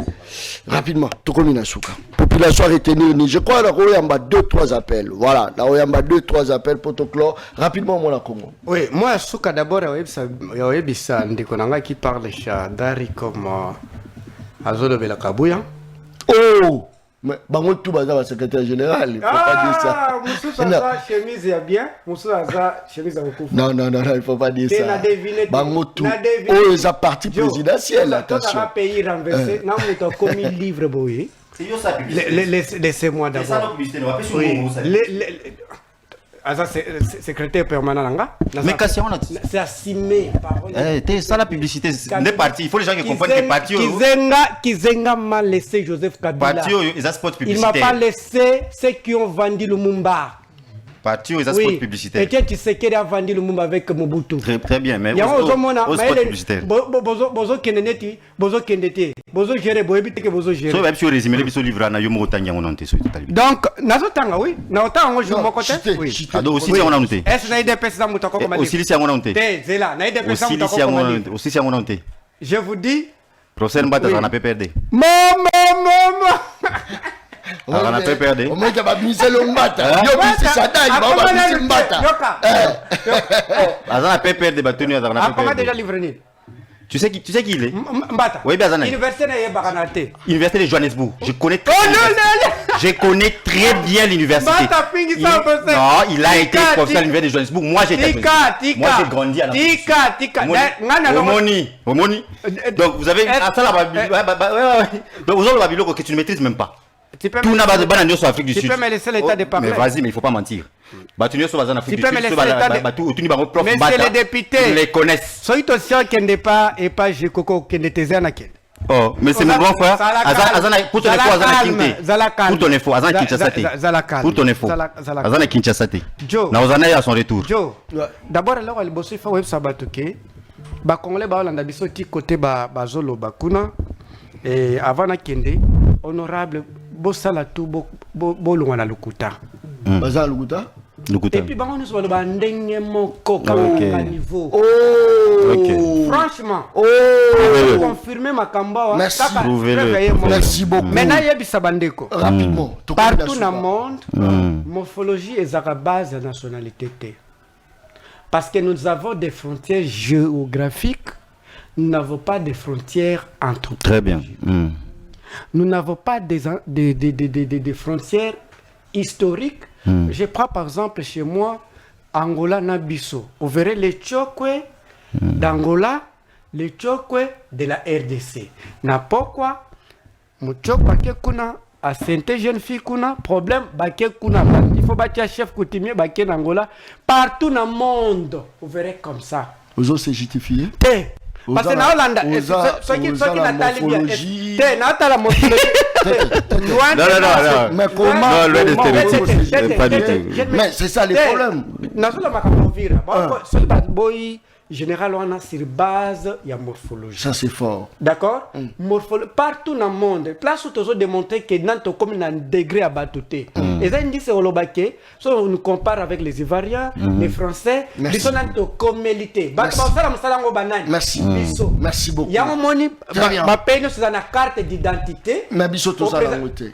Rapidement, tout comme na Suka. Population retenir ni. Je crois là il y a 2-3 appels. Voilà, là il y a 2-3 appels protocole. Rapidement moi na Congo. Oui, moi Suka d'abord ça ndeko nanga qui parle Dari comme Azolo Bela Kabuya. Oh, mais bango tout bazar secrétaire général, il faut pas dire ça. Moussou ça chemise ya bien, Moussou ça chemise à beaucoup. Non, il faut pas dire ça. Bango tout. Oh, c'est parti présidentiel, attention. Toi, tu pays renversé, non, mais tu as commis livre boy. Laissez-moi d'abord. C'est secrétaire permanent. Mais c'est assumé. C'est ça la publicité. Des partis. Il faut les gens qui comprennent que les partis. Kizenga m'a laissé Joseph Kabila. Il m'a pas laissé ceux qui ont vendu le Mumba. Parti aux aspects publicitaires. Et tu sais qu'il a vendu le Mumba avec Mobutu. Très bien, mais aux spots publicitaires. Bozo Keneneti, Bozo Kendete, Bozo Géré, Boébite que Bozo Géré. So, résumé, le livre na yomo tanya on ante so tali. Donc, nazotanga oui, na otanga je mon côté. Oui. Ado aussi si on a noté. Est-ce na ide pesa mutako comme aussi si on a noté. Zela, na ide pesa mutako comme aussi si on a noté. Je vous dis procès Mbata on a pas perdu. Maman. On a pas perdu. On m'a dit que le Mbata. Yo bisi sadai, baba bisi Mbata. Azana pas perdu batenu azana pas perdu. Comment déjà livré? Tu sais qui il est? Mbata. Oui, bien Azana. Université de Bakanate. Université de Johannesburg. Je connais très bien l'université. Non, il a été professeur à l'université de Johannesburg. Moi j'ai grandi à la Tika. Omoni. Donc vous avez donc vous avez la Babylone que tu ne maîtrises même pas. Tout n'a pas de banane sur Afrique du Sud. Tu peux me laisser l'état de parler. Mais vas-y, mais il faut pas mentir. Tu peux me laisser l'état de mais c'est les députés. Ils les connaissent. Soyez aussi qu'il n'est pas et pas je coco qui n'était pas naquel. Oh, mais c'est mon grand frère. Azana pour ton info, Azana Kinte. Pour ton info, Azana Kinshasa. Pour ton info, Azana Kinshasa. Joe. Na Azana à son retour. Joe. D'abord alors il bosse fa web sabatoke. Ba congolais ba landa biso ti côté ba zolo bakuna et avant na kende honorable bosala tout bolongwa na lukuta. Baza lukuta. Et puis bango nous sommes ba ndenge moko ka niveau. Oh. Franchement. Oh. Confirmer makamba. Merci beaucoup. Maintenant yebisa bandeko. Rapidement. Partout dans le monde, morphologie est à la base de la nationalité. Parce que nous avons des frontières géographiques, nous n'avons pas de frontières anthropologiques. Très bien. Nous n'avons pas des frontières historiques. Je prends par exemple chez moi, Angola Nabiso. Vous verrez les Tchokwe d'Angola, les Tchokwe de la RDC. Na pourquoi Mouchokwa kuna à Sainte jeune fille kuna problème baké kuna il faut bâtir chef coutumier baké d'Angola partout dans le monde. Vous verrez comme ça. Vous osez justifier? Parce que na Hollande, ceux qui n'attendent bien. La morphologie. Non. Mais comment? Loin de stéréotypes. Pas du tout. Mais c'est ça les problèmes. Nazola makambo vira. Boy général wana sur base ya morphologie. Ça c'est fort. D'accord? Partout dans le monde, place où tu as démontré que dans ton comme un degré à batuté. Et ça dit c'est au Lobake, si on nous compare avec les Ivoiriens, les Français, ils sont dans ton communauté. Merci. Merci beaucoup. Il y a un moment ma peine sur la carte d'identité. Mais bisoto ça la montée.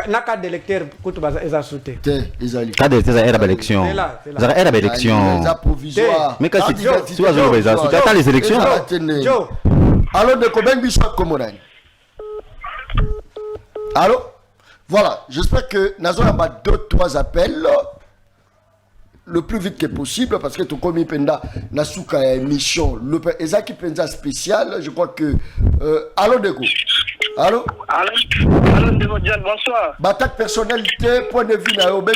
Na carte d'électeur quand baza eza sauté. Carte d'électeur era élection. Era élection. Mais quand tu as les élections. Allô de Koben Bishop Komorani. Allô? Voilà, j'espère que Nazo a 2-3 appels le plus vite que possible parce que tu comme Penda Nasuka a émission le Ezaki Penda spécial, je crois que allô de Allô? Allô, John, bonsoir. Batak personnalité, point de vue, na Oben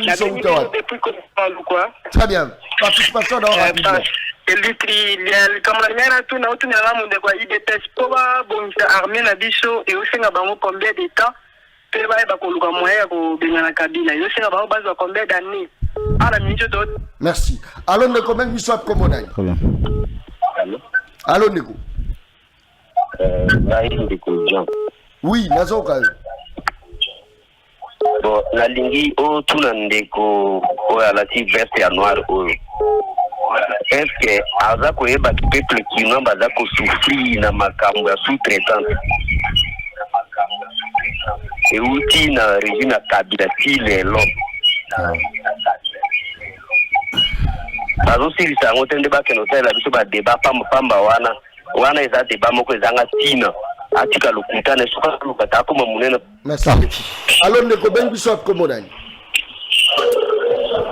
Très bien. Participation dans la vidéo. Comme la mère tout na la monde quoi, il déteste pas bon armée na biso et aussi na bango combien de temps pe ba ko luka moya ko benga na kabila. Yo singa bango base combien d'années. Ala minjo to. Merci. Allô ne comment nous soit commandant. Très bien. Allô Nico. Jean. Oui, nazo ka. Bon, la lingi o tuna ndeko o ala ti veste ya noir o. Est-ce que aza ko eba peuple qui non baza ko souffrir na makambo ya sous-traitance. Et outi na régime ya Kabila ti lelo. Bazo siri sa ngote ndeba ke no tela biso ba débat pamba wana eza débat moko ezanga tina. Atika lukutane suka lukata ko mamunena. Merci. Alors ne ko ben biso commandant.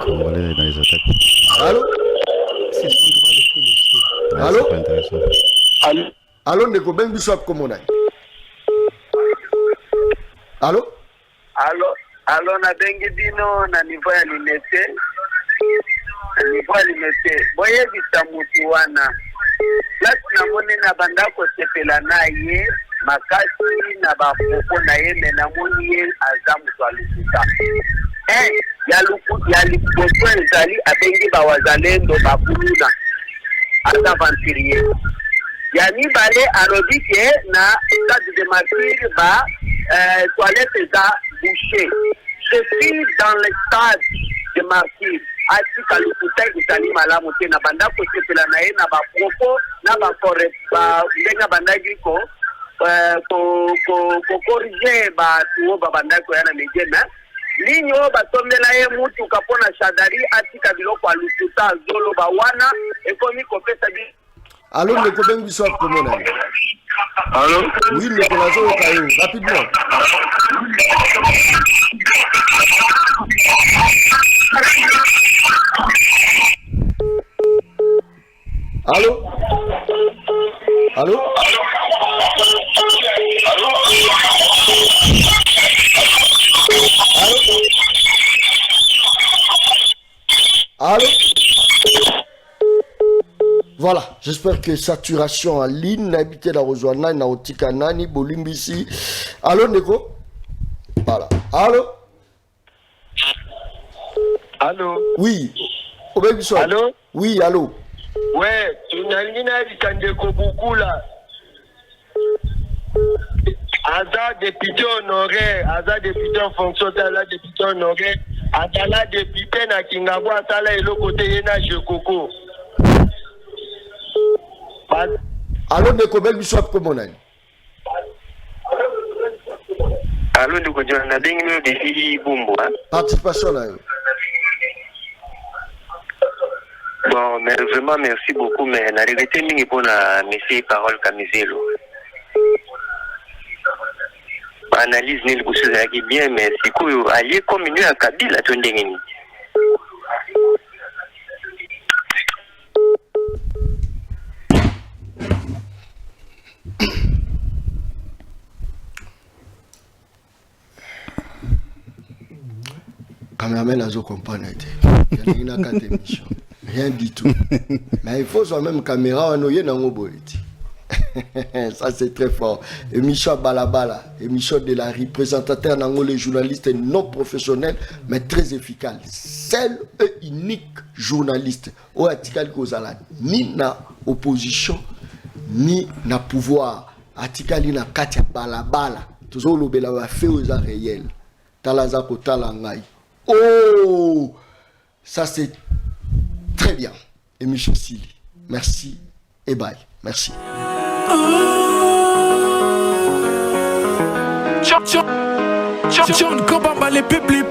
Congolais dans les attaques. Allô? Allô? C'est intéressant. Allô ne ko ben biso commandant. Allô? Allô na bengi dino na niveau ya limete. Boye bitamutu wana. Là tunamone na banda ko sepela na ye makasi na bafoko na ye na moni ye azamu twalukuta. Ya lipoto ezali abengi ba wazalendo babuluna. Ata aventurier. Ya mibale alobi ke na stade de martyr ba toilette za bouché. Je suis dans le stade de martyr. Atika lukuta ezali malamu te na banda ko sepela na ye na ba propos na ba ndenga bandagi ko corriger ba tuo ba banda ko yana mejena linyo ba tombela ye mutu kapona shadari atika biloko alukuta zolo ba wana ekomi kopesa bi. Allô ne ko ben biso komona. Allô? Oui, le collazo kayo rapidement. Allô? Allô? Allô? Voilà, j'espère que saturation en ligne, n'habitez la Rosoana, Naotika Nani, Bolimbisi. Allô, Neko? Voilà. Allô? Allô? Oui. Allô? Oui, allô? Ouais, tu n'as rien à dire beaucoup là. Aza député honoré, Aza député en fonction de la député honoré, Atala député na Kingabo, Atala et le côté Yena Jekoko. Allô, Nekobel Bishop Komonani. Allô, Nekobel, on a bien eu des filles Bumbo. Participation là. Bon, mais vraiment, merci beaucoup, mais la réalité, c'est que la monsieur Parole Kamizelo. Analyse n'est pas bien, mais c'est que allié comme une à Kabila, tu n'es pas. Cameraman a zo comprendre. Il y a 4 émissions. Rien du tout. Mais il faut soi même caméra, on y est dans le boîte. Ça c'est très fort. Émission Balabala, émission de la représentateur dans les journalistes non professionnels mais très efficace. Seul et unique journaliste au article Kozala ni na opposition ni na pouvoir. Article na katia Balabala. Toujours le bela va faire aux réels. Talaza ko talangai. Oh, ça c'est très bien. Émission Sili. Merci et bye. Merci. John Kobamba, les publics